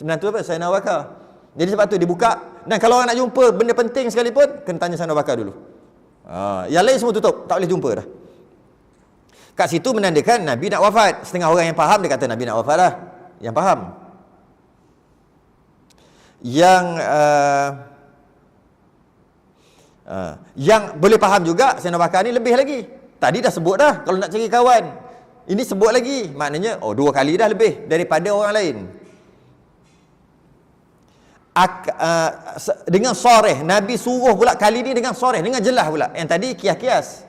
Menantu apa? Sayyidina Abu Bakar. Jadi sebab tu dibuka. Dan kalau orang nak jumpa benda penting sekalipun, kena tanya Sayyidina Abu Bakar dulu. Yang lain semua tutup, tak boleh jumpa dah. Kat situ menandakan Nabi nak wafat. Setengah orang yang faham, dia kata Nabi nak wafat lah. Yang faham. Yang boleh faham juga Sayyidina Abu Bakar ni lebih lagi. Tadi dah sebut dah kalau nak cari kawan. Ini sebut lagi. Maknanya dua kali dah lebih daripada orang lain. Dengan soreh, Nabi suruh pula kali ni dengan soreh, dengan jelas pula. Yang tadi kias-kias.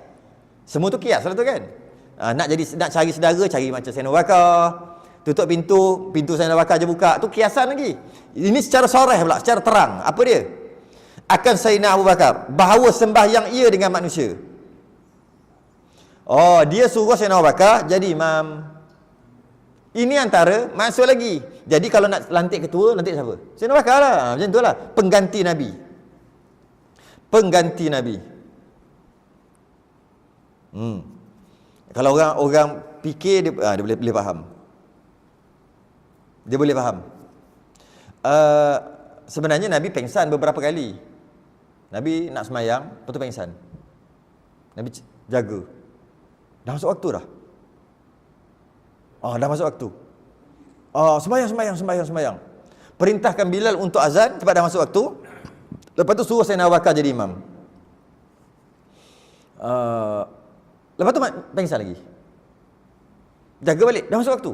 Semua tu kias lah tu kan. Nak cari saudara, cari macam Sayyidina Abu Bakar. Tutup pintu Sayyidina Abu Bakar je buka. Tu kiasan lagi. Ini secara soreh pula, secara terang. Apa dia? Akan Sayyidina Abu Bakar bahawa sembahyang ia dengan manusia. Dia suruh Sayyidina Abu Bakar jadi imam. Ini antara masuk lagi. Jadi kalau nak lantik ketua, lantik siapa? Sayyidina Abu Bakar lah. Macam tu lah. Pengganti Nabi. Pengganti Nabi. Kalau orang fikir, dia boleh faham. Dia boleh faham. Sebenarnya Nabi pengsan beberapa kali. Nabi nak semayang, lepas tu pengsan. Nabi jaga. Dah masuk waktu dah. Dah masuk waktu. Sembayang. Perintahkan Bilal untuk azan, sebab dah masuk waktu. Lepas tu suruh Sayyidina Abu Bakar jadi imam. Lepas tu pengsan lagi. Jaga balik, dah masuk waktu.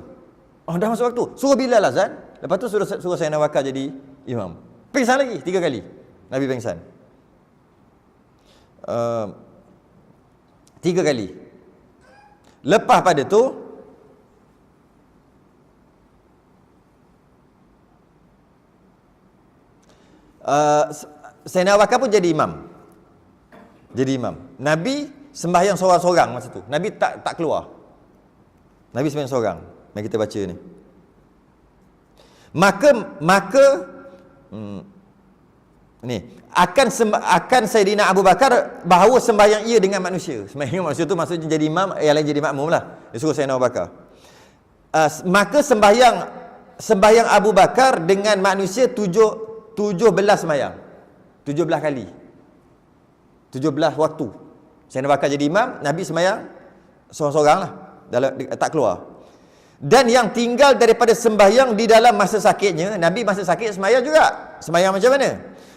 Dah masuk waktu. Suruh Bilal azan, lepas tu suruh Sayyidina Abu Bakar jadi imam. Pengsan lagi 3 kali. Nabi pengsan. 3 kali. Lepas pada tu Sayyidina Abu Bakar pun jadi imam. Nabi sembahyang seorang-seorang masa tu. Nabi tak keluar. Nabi sembahyang seorang. Mari kita baca ni. Maka ni akan Sayyidina Abu Bakar bahawa sembahyang ia dengan manusia. Sembahyang manusia tu maksudnya jadi imam, yang lain jadi makmum lah. Dia suruh Sayyidina Abu Bakar. Maka sembahyang Abu Bakar dengan manusia 17 sembahyang. 17 kali. 17 waktu. Sayyidina Abu Bakar jadi imam, Nabi sembahyang seorang-seorang lah. Tak keluar. Dan yang tinggal daripada sembahyang di dalam masa sakitnya, Nabi masa sakit sembahyang juga. Sembahyang macam mana?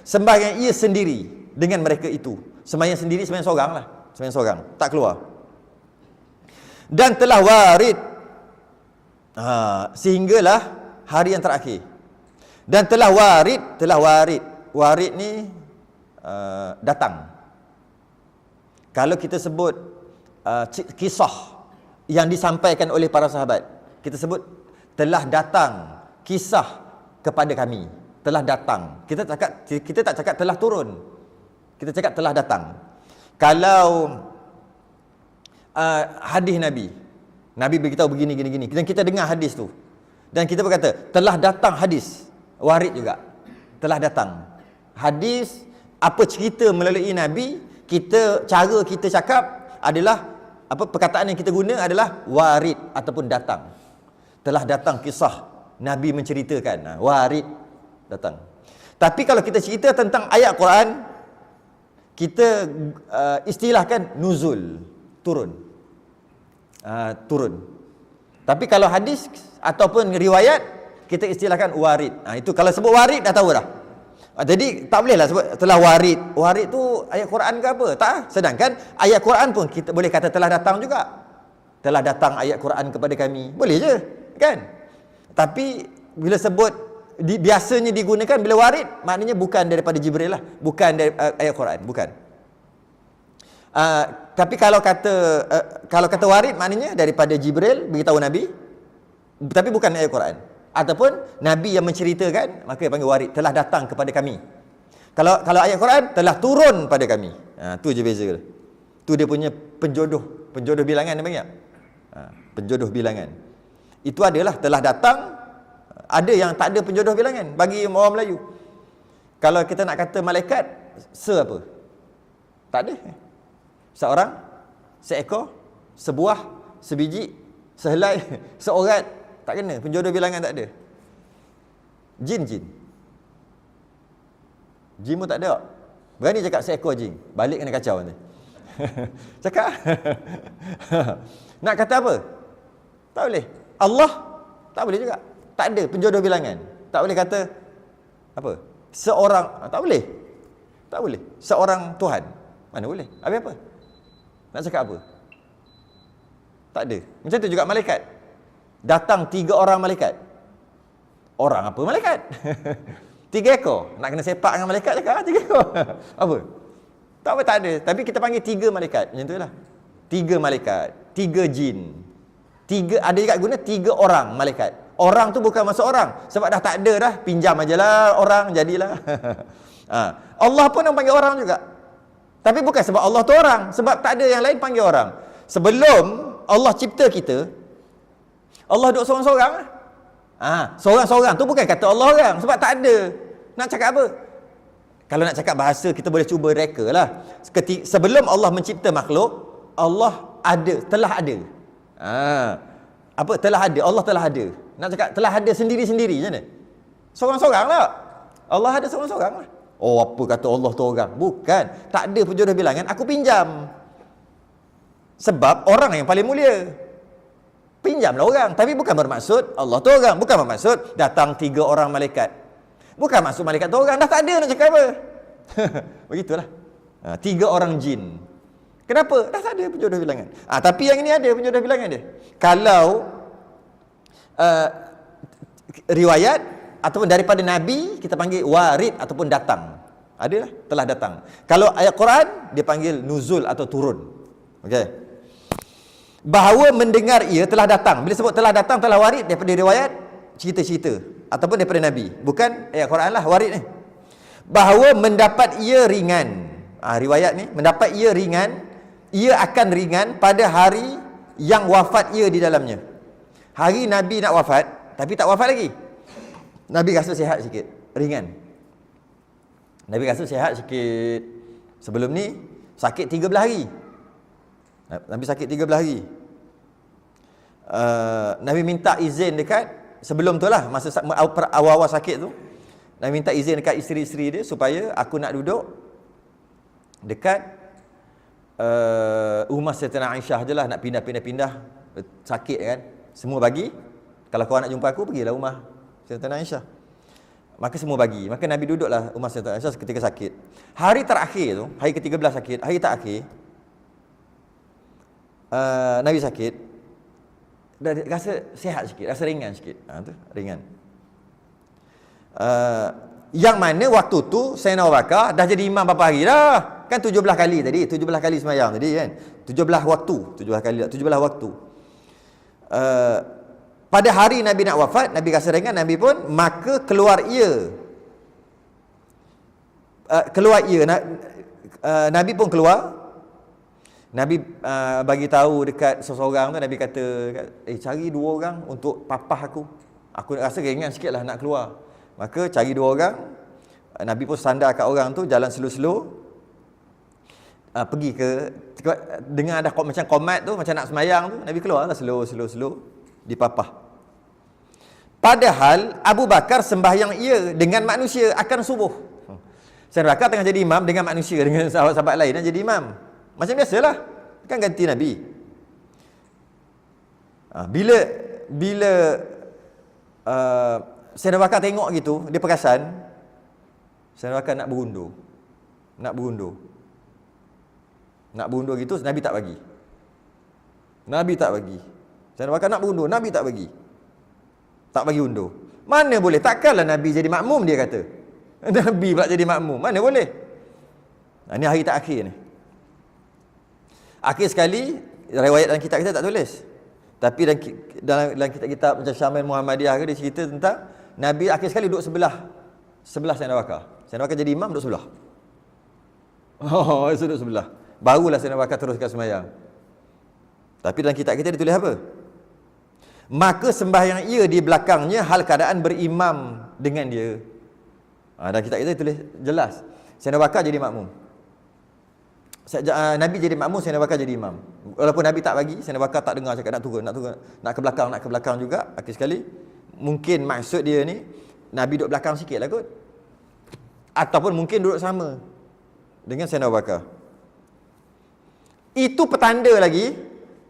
Sembahyang ia sendiri dengan mereka itu. Sembahyang sendiri, sembahyang seorang lah. Sembahyang seorang, tak keluar. Dan telah warid sehinggalah hari yang terakhir. Dan telah warid ni datang. Kalau kita sebut kisah yang disampaikan oleh para sahabat, kita sebut telah datang kisah kepada kami. Telah datang. Kita tak cakap telah turun. Kita cakap telah datang. Kalau hadis Nabi beritahu begini gini dan kita dengar hadis tu dan kita berkata telah datang hadis, warid juga. Telah datang hadis, apa cerita melalui Nabi, cara kita cakap adalah perkataan yang kita guna adalah warid ataupun datang. Telah datang kisah Nabi menceritakan, warid datang. Tapi kalau kita cerita tentang ayat Quran, kita istilahkan nuzul, turun. Tapi kalau hadis ataupun riwayat, kita istilahkan warid. Itu kalau sebut warid dah tahu dah. Jadi tak bolehlah sebut telah warid. Warid tu ayat Quran ke apa? Tak. Sedangkan ayat Quran pun kita boleh kata telah datang juga. Telah datang ayat Quran kepada kami. Boleh je, kan? Tapi bila sebut biasanya digunakan bila warid, maknanya bukan daripada Jibril lah, bukan dari ayat Quran, bukan. Tapi kalau kata warid maknanya daripada Jibril beritahu Nabi, tapi bukan ayat Quran. Ataupun Nabi yang menceritakan, maka panggil warid, telah datang kepada kami. Kalau ayat Quran, telah turun pada kami. Tu je beza. Tu dia punya penjodoh bilangan dia panggil. Penjodoh bilangan. Itu adalah telah datang. Ada yang tak ada penjodoh bilangan bagi orang Melayu. Kalau kita nak kata malaikat, apa? Tak ada. Seorang, seekor, sebuah, sebiji, sehelai, seorat, tak kena. Penjodoh bilangan tak ada. Jin pun tak ada. Berani cakap seekor jin, balik kena kacau nanti. Cakap. Nak kata apa? Tak boleh. Allah tak boleh juga. Tak ada penjodoh bilangan. Tak boleh kata apa? Seorang, tak boleh. Tak boleh. Seorang Tuhan. Mana boleh? Habis apa? Nak cakap apa? Tak ada. Macam tu juga malaikat. Datang 3 orang malaikat. Orang apa malaikat? 3 ekor. Nak kena sepak dengan malaikat cakap 3 ekor. Apa? Tak apa, tak ada. Tapi kita panggil 3 malaikat. Macam tu lah. 3 malaikat. 3 jin. 3, ada juga guna 3 orang malaikat. Orang tu bukan masuk orang. Sebab dah tak ada dah. Pinjam ajalah orang, jadilah. Allah pun yang panggil orang juga. Tapi bukan sebab Allah tu orang. Sebab tak ada yang lain panggil orang. Sebelum Allah cipta kita, Allah duduk seorang-seorang. Seorang-seorang tu bukan kata Allah orang. Sebab tak ada. Nak cakap apa? Kalau nak cakap bahasa, kita boleh cuba reka lah. Sebelum Allah mencipta makhluk, Allah ada, telah ada. Telah ada. Allah telah ada. Nak cakap telah ada sendiri-sendiri macam mana? Seorang-seorang lah. Allah ada seorang-seorang lah. Oh, apa kata Allah tu orang? Bukan. Tak ada penjodoh bilangan. Aku pinjam. Sebab orang yang paling mulia. Pinjamlah orang. Tapi bukan bermaksud Allah tu orang. Bukan bermaksud datang 3 orang malaikat. Bukan maksud malaikat tu orang. Dah tak ada nak cakap apa. Begitulah. 3 orang jin. Kenapa? Dah tak ada penjodoh bilangan. Tapi yang ini ada penjodoh bilangan dia. Kalau riwayat ataupun daripada Nabi, kita panggil warid ataupun datang. Adalah, telah datang. Kalau ayat Quran, dia panggil nuzul atau turun. Okey. Bahawa mendengar ia telah datang. Bila sebut telah datang, telah warid daripada riwayat, cerita-cerita ataupun daripada Nabi. Bukan ayat Quran lah warid ni. bahawa mendapat ia ringan. Riwayat ni, mendapat ia ringan, ia akan ringan pada hari yang wafat ia di dalamnya. Hari Nabi nak wafat, tapi tak wafat lagi. Nabi rasa sihat sikit, ringan. Nabi rasa sihat sikit. Sebelum ni sakit 13 hari. Nabi sakit 13 hari. Nabi minta izin dekat, sebelum tu lah, masa awal-awal sakit tu, Nabi minta izin dekat isteri-isteri dia supaya aku nak duduk dekat rumah Sayyidatina Aisyah je lah, nak pindah-pindah sakit kan. Semua bagi, kalau kau nak jumpa aku, pergilah rumah Sayyidatina Aisyah. Maka semua bagi. Maka Nabi duduklah rumah Sayyidatina Aisyah ketika sakit. Hari terakhir tu, hari ke-13 sakit, hari terakhir, Nabi sakit, dah rasa sihat sikit, rasa ringan sikit. Tu ringan. Yang mana waktu tu Sayyidina Abu Bakar dah jadi imam berapa hari dah? Kan 17 kali tadi, 17 kali semayang tadi kan. 17 waktu, 17 kali, 17 waktu. Pada hari Nabi nak wafat, Nabi rasa ringan, Nabi pun, maka keluar ia. Nabi pun keluar. Nabi bagi tahu dekat seseorang tu, Nabi kata, cari 2 orang untuk papah aku. Aku rasa ringan sikit lah nak keluar. Maka cari 2 orang. Nabi pun sandar kat orang tu, jalan slow-slow. Pergi ke, dengan ada macam komat tu, macam nak semayang tu, Nabi keluar lah slow, dipapah. Padahal Abu Bakar sembahyang ia dengan manusia akan subuh. Sayyidina Abu Bakar tengah jadi imam dengan manusia, dengan sahabat-sahabat lain nak jadi imam. Macam biasalah, kan ganti Nabi. Bila Sayyidina Abu Bakar tengok gitu, dia perasan Sayyidina Abu Bakar nak berundur gitu, Nabi tak bagi. Sayyidina Abu Bakar nak berundur, Nabi tak bagi. Tak bagi undur. Mana boleh? Takkanlah Nabi jadi makmum, dia kata. Nabi pula jadi makmum. Mana boleh? Ini hari terakhir ni. Akhir sekali, riwayat dalam kitab kita tak tulis. Tapi dalam kitab-kitab macam Syamil Muhammadiyah ke, dia cerita tentang Nabi akhir sekali duduk sebelah Sayyidina Abu Bakar. Sayyidina Abu Bakar jadi imam, duduk sebelah. Duduk sebelah. Barulah Sayyidina Abu Bakar teruskan sembahyang. Tapi dalam kitab kita ditulis apa? Maka sembahyang ia di belakangnya hal keadaan berimam dengan dia. Dalam kitab kita tulis jelas. Sayyidina Abu Bakar jadi makmum. Nabi jadi makmum, Sayyidina Abu Bakar jadi imam. Walaupun Nabi tak bagi, Sayyidina Abu Bakar tak dengar cakap nak turun, nak ke belakang juga. Akhir sekali, mungkin maksud dia ni, Nabi duduk belakang sikit lah kot. Ataupun mungkin duduk sama dengan Sayyidina Abu Bakar. Itu petanda lagi,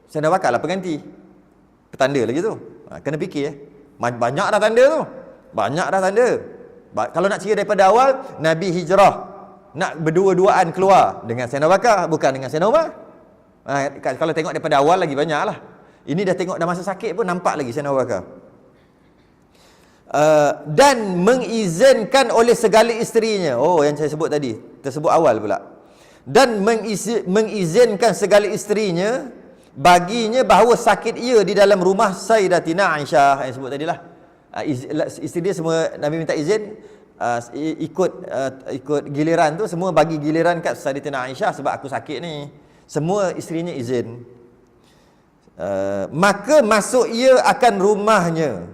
Sayyidina Abu Bakar lah pengganti. Petanda lagi tu. Kena fikir banyak dah tanda tu. Kalau nak cerita daripada awal, Nabi hijrah, nak berdua-duaan keluar dengan Sayyidina Abu Bakar, bukan dengan Sayyidina Umar. Kalau tengok daripada awal lagi banyak lah. Ini dah tengok dah masa sakit pun nampak lagi Sayyidina Abu Bakar. Dan mengizinkan oleh segala isterinya. Yang saya sebut tadi, tersebut awal pula. Dan mengizinkan segala isterinya baginya bahawa sakit ia di dalam rumah Sayyidatina Aisyah, yang sebut tadilah. Isteri dia semua Nabi minta izin, ikut giliran tu, semua bagi giliran kat Sayyidatina Aisyah sebab aku sakit ni. Semua isterinya izin. Maka masuk ia akan rumahnya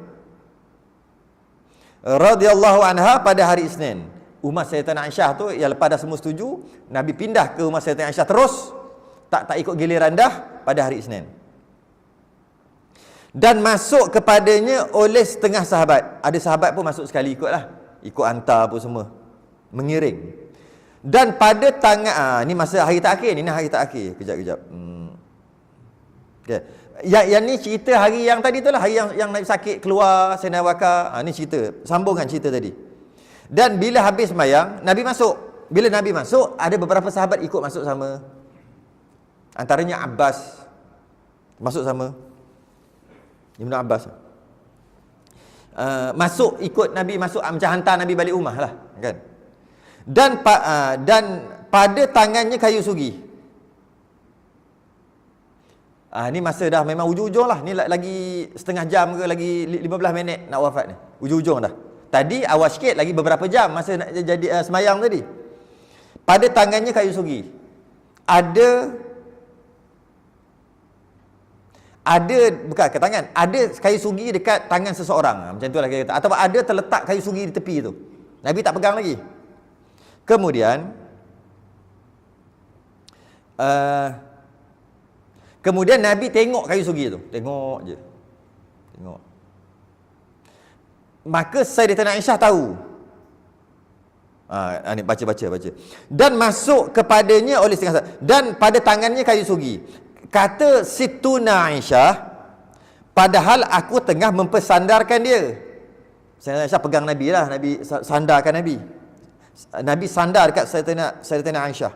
radhiyallahu anha pada hari Isnin. Rumah Sayyidatina Aisyah tu, yang lepas dah semua setuju, Nabi pindah ke rumah Sayyidatina Aisyah terus, tak ikut giliran dah pada hari Isnin. Dan masuk kepadanya oleh setengah sahabat. Ada sahabat pun masuk sekali ikutlah. Ikut hantar pun semua. Mengiring. Dan pada tangan, ni masa hari terakhir ni, hari terakhir. Kejap. Okay. Yang ni cerita hari yang tadi tu lah, hari yang Nabi sakit keluar Sayyidina Abu Bakar. Ni cerita, sambungan cerita tadi. Dan bila habis sembahyang, Nabi masuk. Bila Nabi masuk, ada beberapa sahabat ikut masuk sama. Antaranya Abbas masuk sama, Ibn Abbas masuk ikut Nabi, masuk macam hantar Nabi balik rumah lah kan. Dan pada tangannya kayu sugi. Ni masa dah memang ujung-ujung lah, ni lagi setengah jam ke, lagi 15 minit nak wafat ni, ujung-ujung dah. Tadi awal sikit lagi beberapa jam masa nak jadi semayang tadi. Pada tangannya kayu sugi. Bukan ke tangan, ada kayu sugi dekat tangan seseorang. Macam tu lah kita kata. Atau ada terletak kayu sugi di tepi tu. Nabi tak pegang lagi. Kemudian Nabi tengok kayu sugi tu. Tengok je. Tengok. Maka Sayyidatina Aisyah tahu. Ni baca. Dan masuk kepadanya oleh setengah saat. Dan pada tangannya kayu sugi. Kata Situna Aisyah, padahal aku tengah mempersandarkan dia. Sayyidatina Aisyah pegang Nabi lah. Nabi sandarkan Nabi. Nabi sandar dekat Sayyidatina Aisyah.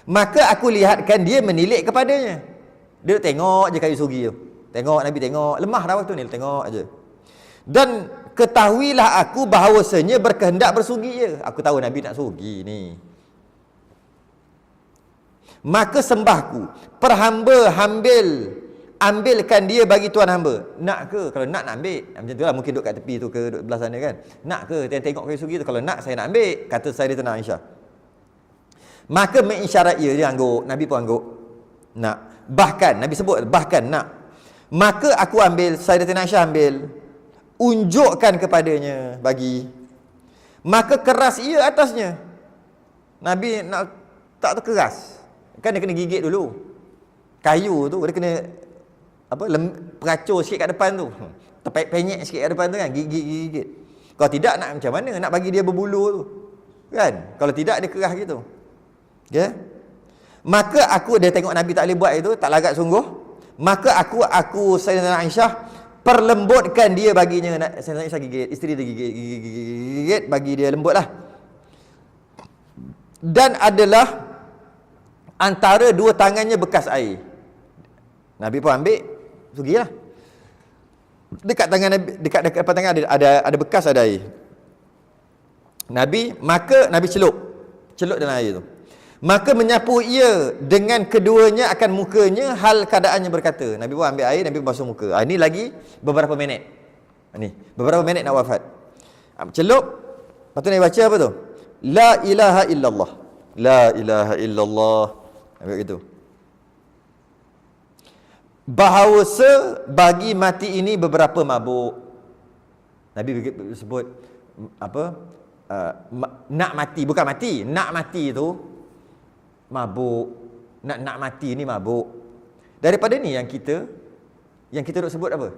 Maka aku lihatkan dia menilik kepadanya. Dia tengok je kayu sugi tu. Tengok Nabi tengok. Lemah dah waktu ni. Tengok aje. Dan ketahuilah aku bahawasanya berkehendak bersugi je. Aku tahu Nabi nak sugi ni. Maka sembahku, perhamba ambilkan dia bagi tuan hamba. Nak ke? Kalau nak ambil. Macam tu lah, mungkin duduk kat tepi tu ke, duduk belah sana kan. Nak ke? Tengok kayu sugi tu. Kalau nak, saya nak ambil. Kata Sayyidatina Aisyah. Maka mengisyarat ia, dia angguk. Nabi pun angguk. Nak. Bahkan, Nabi sebut, bahkan nak. Maka aku ambil, Sayyidatina Aisyah ambil. Unjukkan kepadanya, bagi. Maka keras ia atasnya. Nabi nak tak terkeras. Kan dia kena gigit dulu. Kayu tu, dia kena peracur sikit kat depan tu. Terpenyek sikit kat depan tu kan. Gigit. Kalau tidak nak macam mana? Nak bagi dia berbulu tu. Kan? Kalau tidak dia keras gitu. Okay? Maka dia tengok Nabi tak boleh buat itu, tak lagat sungguh. Maka aku Sayyidatina Aisyah perlembutkan dia baginya. Sayyidatina Aisyah gigit, isteri dia gigit, bagi dia lembut lah. Dan adalah antara dua tangannya bekas air. Nabi pun ambil, sugilah. Dekat tangan Nabi, dekat tangan ada bekas, ada air. Maka Nabi celup dalam air tu. Maka menyapu ia dengan keduanya akan mukanya, hal keadaannya berkata. Nabi pun ambil air, Nabi basuh muka. Ini lagi beberapa minit. Beberapa minit nak wafat. Celup, lepas tu Nabi baca apa tu? La ilaha illallah. La ilaha illallah. Nabi gitu. Bahawa bagi mati ini beberapa mabuk. Nabi sebut nak mati, bukan mati. Nak mati itu mabuk. Nak mati ni mabuk. Daripada ni yang kita duk sebut apa?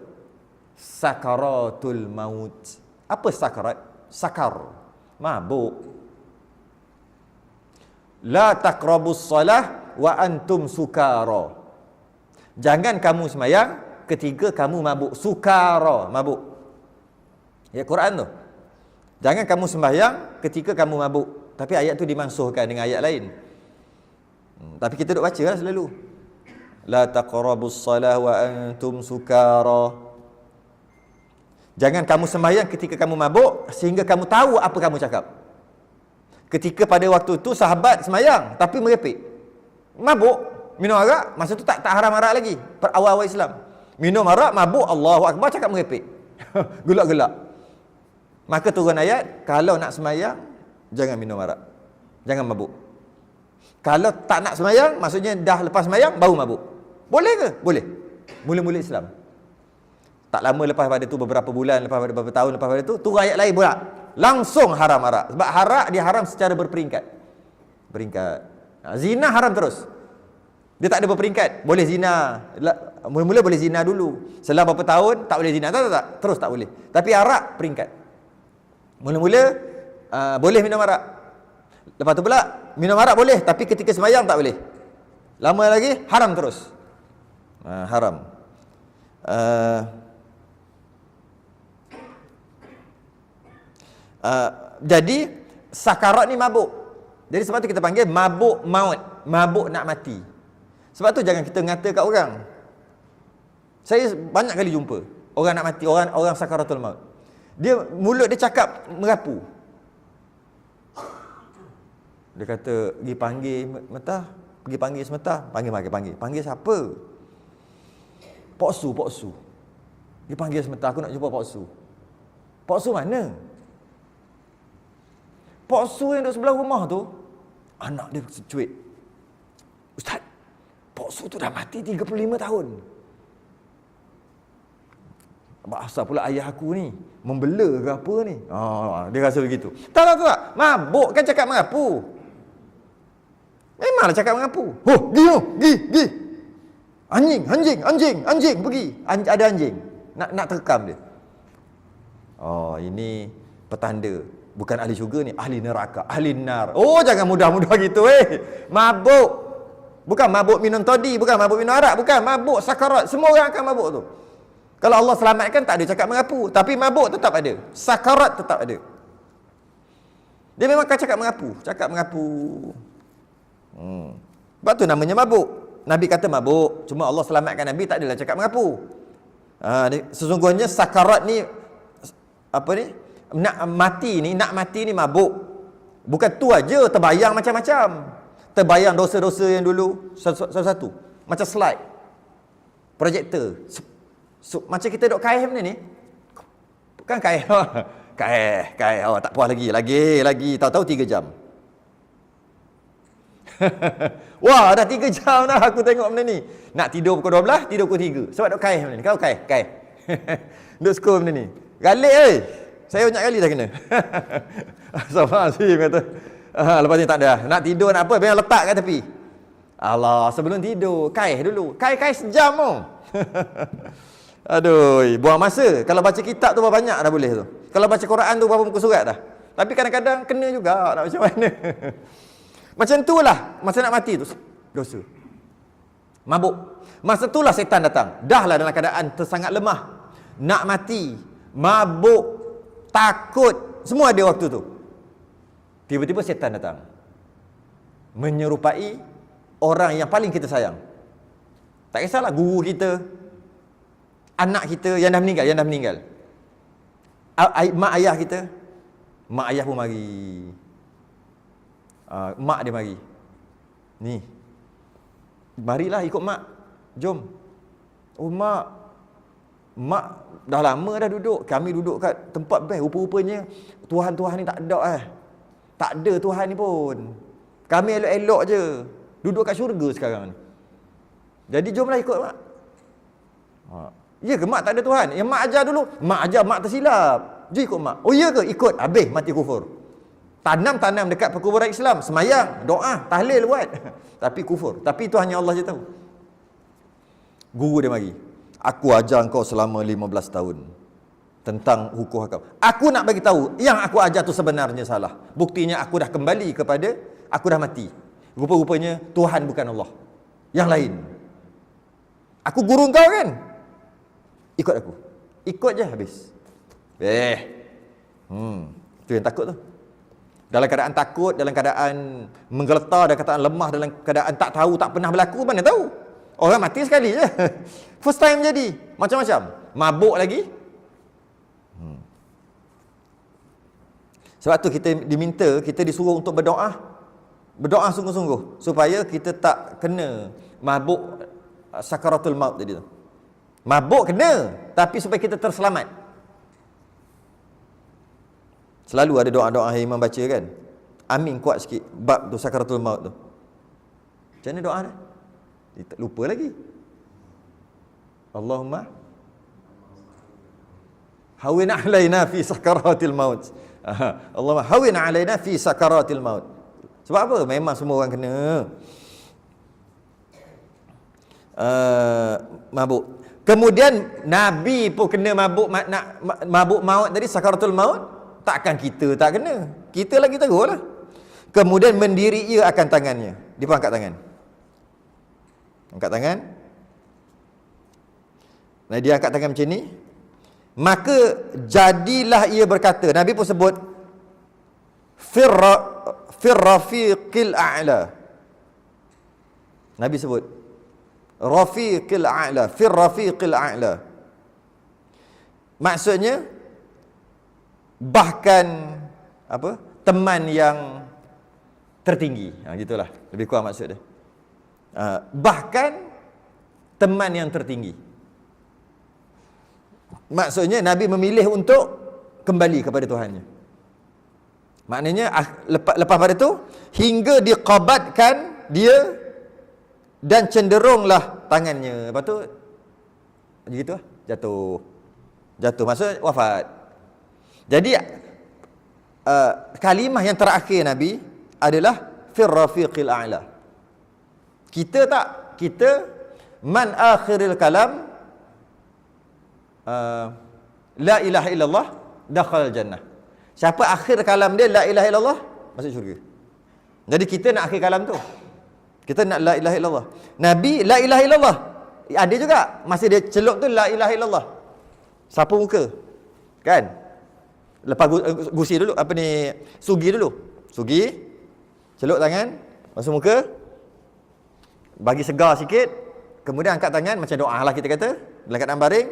Sakaratul maut. Apa sakarat? Sakar. Mabuk. La taqrabus salah wa antum sukara. Jangan kamu semayang ketika kamu mabuk. Sukara, mabuk. Ya, Quran tu. Jangan kamu sembahyang ketika kamu mabuk. Tapi ayat tu dimansuhkan dengan ayat lain. Tapi kita duk baca lah selalu. La taqrabus salah wa antum sukara. Jangan kamu sembahyang ketika kamu mabuk sehingga kamu tahu apa kamu cakap. Ketika pada waktu tu sahabat sembahyang tapi merepek. Mabuk. Minum arak, masa tu tak haram arak lagi. Awal-awal Islam. Minum arak, mabuk, Allahu Akbar, cakap merepek. Gelak-gelak. Maka turun ayat, kalau nak semayang, jangan minum arak. Jangan mabuk. Kalau tak nak semayang, maksudnya dah lepas semayang, baru mabuk. Boleh ke? Boleh. Mula-mula Islam. Tak lama lepas pada tu, beberapa bulan lepas pada beberapa tahun lepas pada tu, turun ayat lain pula. Langsung haram arak. Sebab arak dia haram secara berperingkat. Zina haram terus. Dia tak ada berperingkat. Boleh zina. Mula-mula boleh zina dulu. Setelah beberapa tahun, tak boleh zina. Tak. Terus tak boleh. Tapi arak, peringkat. Mula-mula, boleh minum arak. Lepas tu pula, minum arak boleh. Tapi ketika sembahyang tak boleh. Lama lagi, haram terus. Haram. Jadi, sakarat ni mabuk. Jadi sebab tu kita panggil mabuk maut. Mabuk nak mati. Sebab tu jangan kita ngata kat orang. Saya banyak kali jumpa orang nak mati, orang sakaratul maut. Mulut dia cakap merapu. Dia kata, pergi panggil Metah, pergi panggil Semetah, panggil siapa? Pok Su. Pergi panggil Semetah, aku nak jumpa Pok Su. Pok Su mana? Pak Su yang duduk sebelah rumah tu, anak dia cuit. Ustaz, Pak Su tu dah mati 35 tahun. Asal pula ayah aku ni membela ke apa ni? Dia rasa begitu. Tak. Mabuk kan cakap mengapu. Memanglah cakap mengapu. Gi. Anjing pergi. Ada anjing. Nak terkam dia. Ini petanda. Bukan ahli syurga ni, ahli neraka, ahli nar. Jangan mudah-mudah gitu Mabuk. Bukan mabuk minum toddy, bukan mabuk minum arak, bukan mabuk sakarat. Semua orang akan mabuk tu. Kalau Allah selamatkan tak ada cakap mengapu, tapi mabuk tetap ada. Sakarat tetap ada. Dia memang akan cakap mengapu. Sebab tu namanya mabuk. Nabi kata mabuk, cuma Allah selamatkan Nabi tak adalah cakap mengapu. Sesungguhnya sakarat ni nak mati ni mabuk. Bukan tu aja, terbayang macam-macam. Terbayang dosa-dosa yang dulu satu-satu. Macam slide projektor. Macam kita duk kaih benda ni. Bukan kaih. Kaih. Tak puas lagi. Tahu-tahu 3 jam. Wah, dah 3 jam dah aku tengok benda ni. Nak tidur pukul 12, tidur pukul 3. Sebab duk kaih benda ni. Kau kaih. Duk skor benda ni. Galik saya banyak kali dah kena. Sama sih kata. Lepas ni tak ada. Nak tidur nak apa, biar letak kat tepi. Allah, sebelum tidur kaih dulu. Kaih sejam tu. Aduh, buang masa. Kalau baca kitab tu berapa banyak dah boleh tu. Kalau baca Quran tu berapa muka surat dah. Tapi kadang-kadang kena juga, nak macam mana. Macam tu lah masa nak mati tu, dosa. Mabuk. Masa tu lah setan datang. Dah lah dalam keadaan tersangat lemah, nak mati, mabuk, takut, semua ada waktu tu. Tiba-tiba setan datang, menyerupai orang yang paling kita sayang. Tak kisahlah guru kita, anak kita yang dah meninggal. Mak ayah kita. Mak ayah pun mari. Mak dia mari. Ni. Marilah ikut mak. Jom. Mak dah lama dah duduk. Kami duduk kat tempat best. Rupa-rupanya Tuhan ni tak ada Tak ada Tuhan ni pun. Kami elok-elok je. Duduk kat syurga sekarang ni. Jadi jomlah ikut mak. Ya ke mak tak ada Tuhan? Yang mak ajar dulu. Mak ajar, mak tersilap. Jom ikut mak. Oh ya ke? Ikut. Habis mati kufur. Tanam dekat perkuburan Islam. Semayang, doa, tahlil buat. Tapi kufur. Tapi itu hanya Allah je tahu. Guru dia mari. Aku ajar kau selama 15 tahun. Tentang hukum hakam. Aku nak bagi tahu yang aku ajar tu sebenarnya salah. Buktinya aku dah kembali kepada, aku dah mati. Rupa-rupanya Tuhan bukan Allah. Yang lain. Aku guru kau kan? Ikut aku. Ikut je habis. Tu yang takut tu. Dalam keadaan takut, dalam keadaan menggeletar, dalam keadaan lemah, dalam keadaan tak tahu, tak pernah berlaku, mana tahu. Orang mati sekali je. First time jadi. Macam-macam. Mabuk lagi. Sebab tu kita diminta, kita disuruh untuk berdoa. Berdoa sungguh-sungguh. Supaya kita tak kena mabuk sakaratul maut tadi tu. Mabuk kena, tapi supaya kita terselamat. Selalu ada doa-doa yang imam baca kan. Amin kuat sikit bab tu sakaratul maut tu. Macam mana doa dia? Lupa lagi. Allahumma hawin alaina fi sakaratil maut. Allahumma hawin alaina fi sakaratil maut. Sebab apa? Memang semua orang kena mabuk. Kemudian Nabi pun kena mabuk maut tadi, sakaratul maut. Takkan kita tak kena. Kita lagi teruk lah. Kemudian mendiri ia akan tangannya. Dia pun angkat tangan. Angkat tangan. Nah, dia angkat tangan macam ni. Maka jadilah ia berkata. Nabi pun sebut Firrafiqil a'la. Nabi sebut Rafiqil a'la. Firrafiqil a'la. Maksudnya bahkan apa? Teman yang tertinggi. Gitulah. Lebih kurang maksud dia. Bahkan teman yang tertinggi. Maksudnya Nabi memilih untuk kembali kepada Tuhannya. Maknanya lepas pada tu hingga diqabatkan dia dan cenderunglah tangannya. Lepas tu begitu lah, jatuh maksud wafat. Jadi kalimah yang terakhir Nabi adalah fir rafiqil a'la. Kita man akhiril kalam la ilaha illallah dakhala jannah. Siapa akhir kalam dia la ilaha illallah masuk syurga. Jadi kita nak akhir kalam tu. Kita nak la ilaha illallah. Nabi la ilaha illallah. Ada juga masa dia celup tu la ilaha illallah. Sapu muka. Kan? Lepas gusi dulu, sugi dulu. Sugi, celup tangan, masuk muka. Bagi segar sikit, kemudian angkat tangan macam doa lah kita kata, dalam keadaan baring.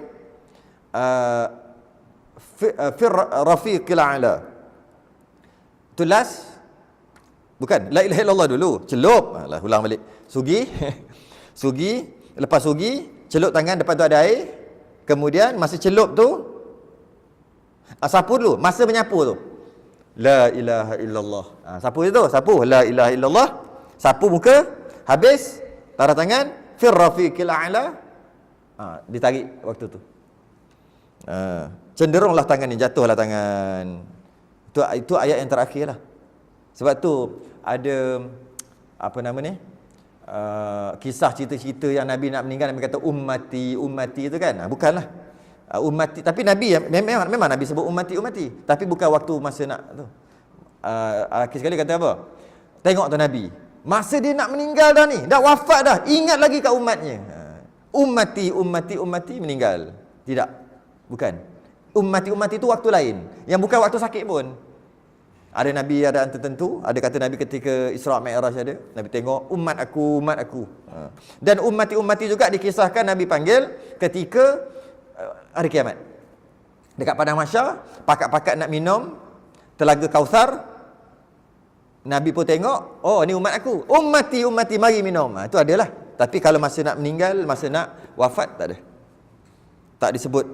Fir rafiqil a'la. Tu last. Bukan, la ilaha illallah dulu. Celup. Alah, ulang balik. Sugi. Sugi. Lepas sugi, celup tangan, depan tu ada air. Kemudian, masa celup tu, sapu dulu. Masa menyapu tu. La ilaha illallah. Sapu itu. Sapu. La ilaha illallah. Sapu muka. Habis. Taruh tangan. Fir rafiqil a'la. Ditarik waktu tu. Cenderunglah tangan ni, jatuhlah tangan. Itu ayat yang terakhir lah. Sebab tu ada kisah cerita-cerita yang Nabi nak meninggal, Nabi kata ummati itu kan. Bukanlah ummati, tapi Nabi memang Nabi sebut ummati, tapi bukan waktu masa nak tu. Akhir sekali kata apa? Tengok tu Nabi, masa dia nak meninggal dah ni, dah wafat dah, ingat lagi kat umatnya. Ummati meninggal. Tidak. Bukan. Ummati itu waktu lain, yang bukan waktu sakit pun. Ada Nabi ada tertentu, ada kata Nabi ketika Isra' Mi'raj ada, Nabi tengok umat aku. Dan ummati juga dikisahkan Nabi panggil ketika hari kiamat. Dekat padang mahsyar, pakat-pakat nak minum telaga Kautsar, Nabi pun tengok, oh ni umat aku. Ummati mari minum. Itu adalah. Tapi kalau masa nak meninggal, masa nak wafat tak ada. Tak disebut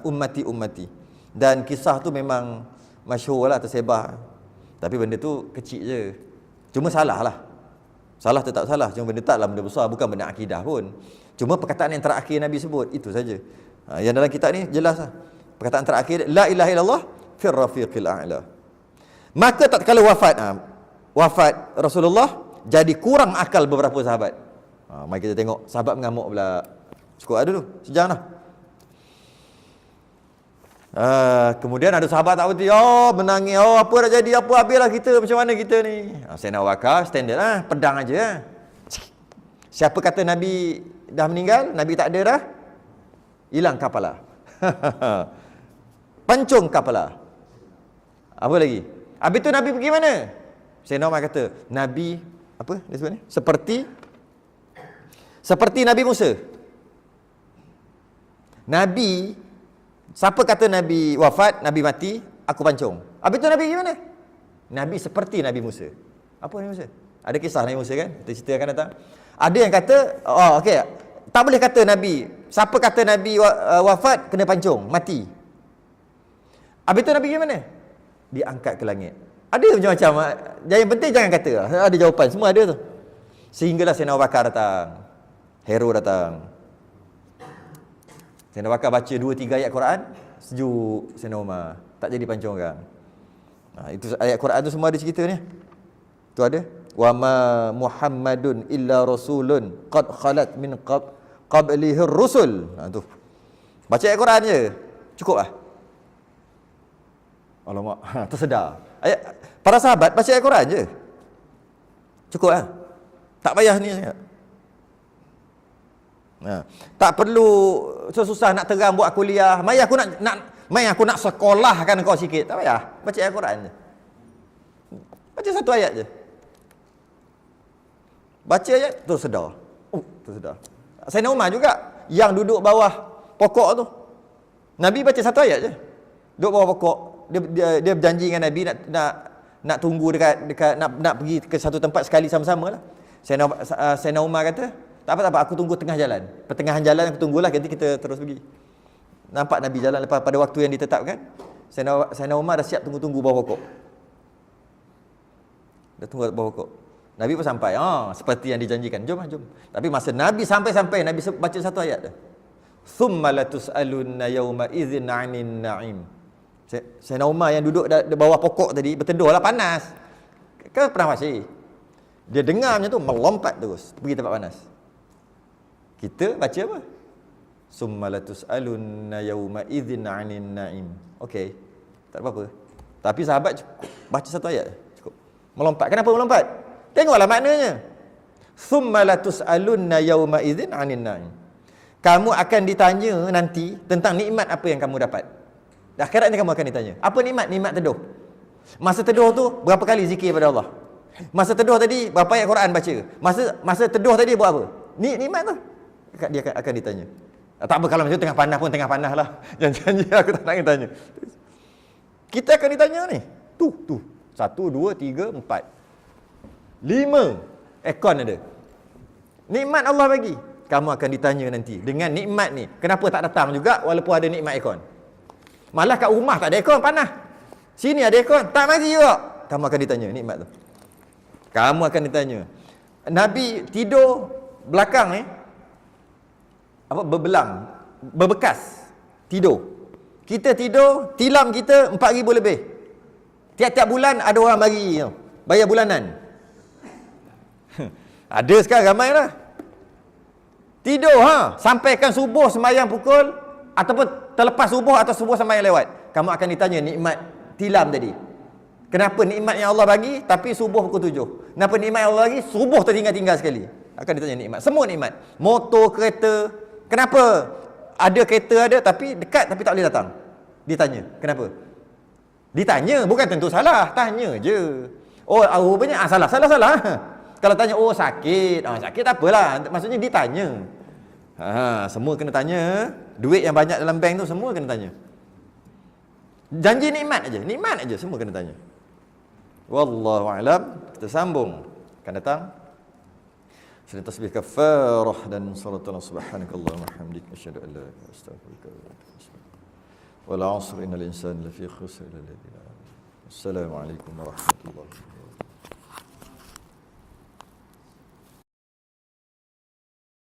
ummati. Dan kisah tu memang masyhur lah, tersebar. Tapi benda tu kecil je. Cuma salah lah. Salah tetap salah. Cuma benda taklah benda besar. Bukan benda akidah pun. Cuma perkataan yang terakhir Nabi sebut, itu saja. Yang dalam kitab ni jelas lah. Perkataan terakhir, la ilaha illallah fir rafiqil a'la. Maka tak kala wafat Rasulullah, jadi kurang akal beberapa sahabat. Mari kita tengok sahabat mengamuk pula. Cukup ada dulu, sejam lah. Kemudian ada sahabat tak berhenti, menangis, apa dah jadi, apa habislah kita, macam mana kita ni. Sayyidina Abu Bakar standard lah, pedang aja. Siapa kata Nabi dah meninggal, Nabi tak ada dah, hilang kepala. Pancung kepala. Apa lagi? Habis tu Nabi pergi mana? Sayyidina Umar kata, Nabi apa dia sebut ni? Seperti Nabi Musa. Siapa kata Nabi wafat, Nabi mati, aku pancung. Habis tu Nabi gimana? Nabi seperti Nabi Musa. Apa Nabi Musa? Ada kisah Nabi Musa kan? Kita cerita akan datang. Ada yang kata, okey, tak boleh kata Nabi. Siapa kata Nabi wafat, kena pancung, mati. Habis tu Nabi gimana? Diangkat ke langit. Ada macam-macam. Yang penting jangan kata. Ada jawapan, semua ada tu. Sehinggalah Sayyidina Abu Bakar datang. Hero datang. Sayyidina Bakar baca 2-3 ayat Quran, sejuk Sayyidina Umar. Tak jadi pancung orang. Itu ayat Quran tu semua ada cerita ni. Tu ada. Wa ma Muhammadun illa rasulun qad khalat min qablihi ar-rusul. Tu. Baca ayat Quran je. Cukup lah. Alamak, tersedar. Para sahabat baca ayat Quran je. Cukup lah. Tak payah ni sangat. Tak perlu susah nak terang buat kuliah. Mai aku nak sekolahkan kau sikit. Tak payah. Baca ayat Quran je. Baca satu ayat je. Baca ayat tu sedar. Tersedar. Sayyidina Umar juga yang duduk bawah pokok tu. Nabi baca satu ayat je. Duduk bawah pokok. Dia berjanji dengan Nabi nak tunggu dekat nak pergi ke satu tempat sekali sama-sama lah. Sayyidina Umar kata, tak apa, aku tunggu tengah jalan. Pertengahan jalan aku tunggulah, nanti kita terus pergi. Nampak Nabi jalan lepas pada waktu yang ditetapkan. Sayyidina Umar dah siap tunggu bawah pokok. Dia tunggu bawah pokok. Nabi pun sampai. Seperti yang dijanjikan. Jom. Tapi masa Nabi sampai-sampai, Nabi baca satu ayat dah. Thumma latus'alunna yawma idzin 'anin na'im. Sayyidina Umar yang duduk di bawah pokok tadi berteduhlah, panas. Kan pernah masih. Dia dengar macam tu, melompat terus pergi tempat panas. Kita baca apa? Summa latus'alunna yawma idzin 'anin na'im. Okey. Tak apa-apa. Tapi sahabat cukup baca satu ayat cukup. Melompat. Kenapa melompat? Tengoklah maknanya. Summa latus'alunna yawma idzin 'anin na'im. Kamu akan ditanya nanti tentang nikmat apa yang kamu dapat. Di akhirat ni kamu akan ditanya. Apa nikmat? Nikmat teduh. Masa teduh tu berapa kali zikir pada Allah? Masa teduh tadi berapa ayat Quran baca? Masa teduh tadi buat apa? Nikmat tu. Dia akan ditanya. Tak apa kalau macam tu tengah panas pun tengah panas lah. Jangan janji aku tak nak tanya. Kita akan ditanya ni. Tu. 1, 2, 3, 4. 5 aircon ada. Nikmat Allah bagi. Kamu akan ditanya nanti dengan nikmat ni. Kenapa tak datang juga walaupun ada nikmat aircon? Malah kat rumah tak ada aircon, panas. Sini ada aircon, tak mari juga. Kamu akan ditanya nikmat tu. Kamu akan ditanya. Nabi tidur belakang berbelang, berbekas tidur. Kita tidur, tilam kita 4,000 lebih. Tiap-tiap bulan ada orang bagi bayar bulanan. Ada sekarang ramai lah. Tidur sampaikan subuh sembahyang pukul, ataupun terlepas subuh atau subuh sembahyang lewat. Kamu akan ditanya nikmat tilam tadi. Kenapa nikmat yang Allah bagi tapi subuh pukul 7? Kenapa nikmat yang Allah bagi subuh tertinggal-tinggal sekali? Akan ditanya nikmat. Semua nikmat. Motor, kereta. Kenapa ada kereta ada tapi dekat tapi tak boleh datang? Ditanya. Kenapa? Ditanya, bukan tentu salah, tanya je. Rupanya salah. Kalau tanya sakit, sakit tak apalah. Maksudnya ditanya. Semua kena tanya. Duit yang banyak dalam bank tu semua kena tanya. Janji nikmat aja semua kena tanya. Wallahu a'lam. Kita sambung akan datang. Selain tasbih kafarah dan salatullah subhanakallahumma hamdika asyhadu an la ilaha illa anta astaghfiruka wa atubu ilaik. Wal 'asr innal insana lafi khusr illa alladhina amanu. Assalamualaikum warahmatullahi wabarakatuh.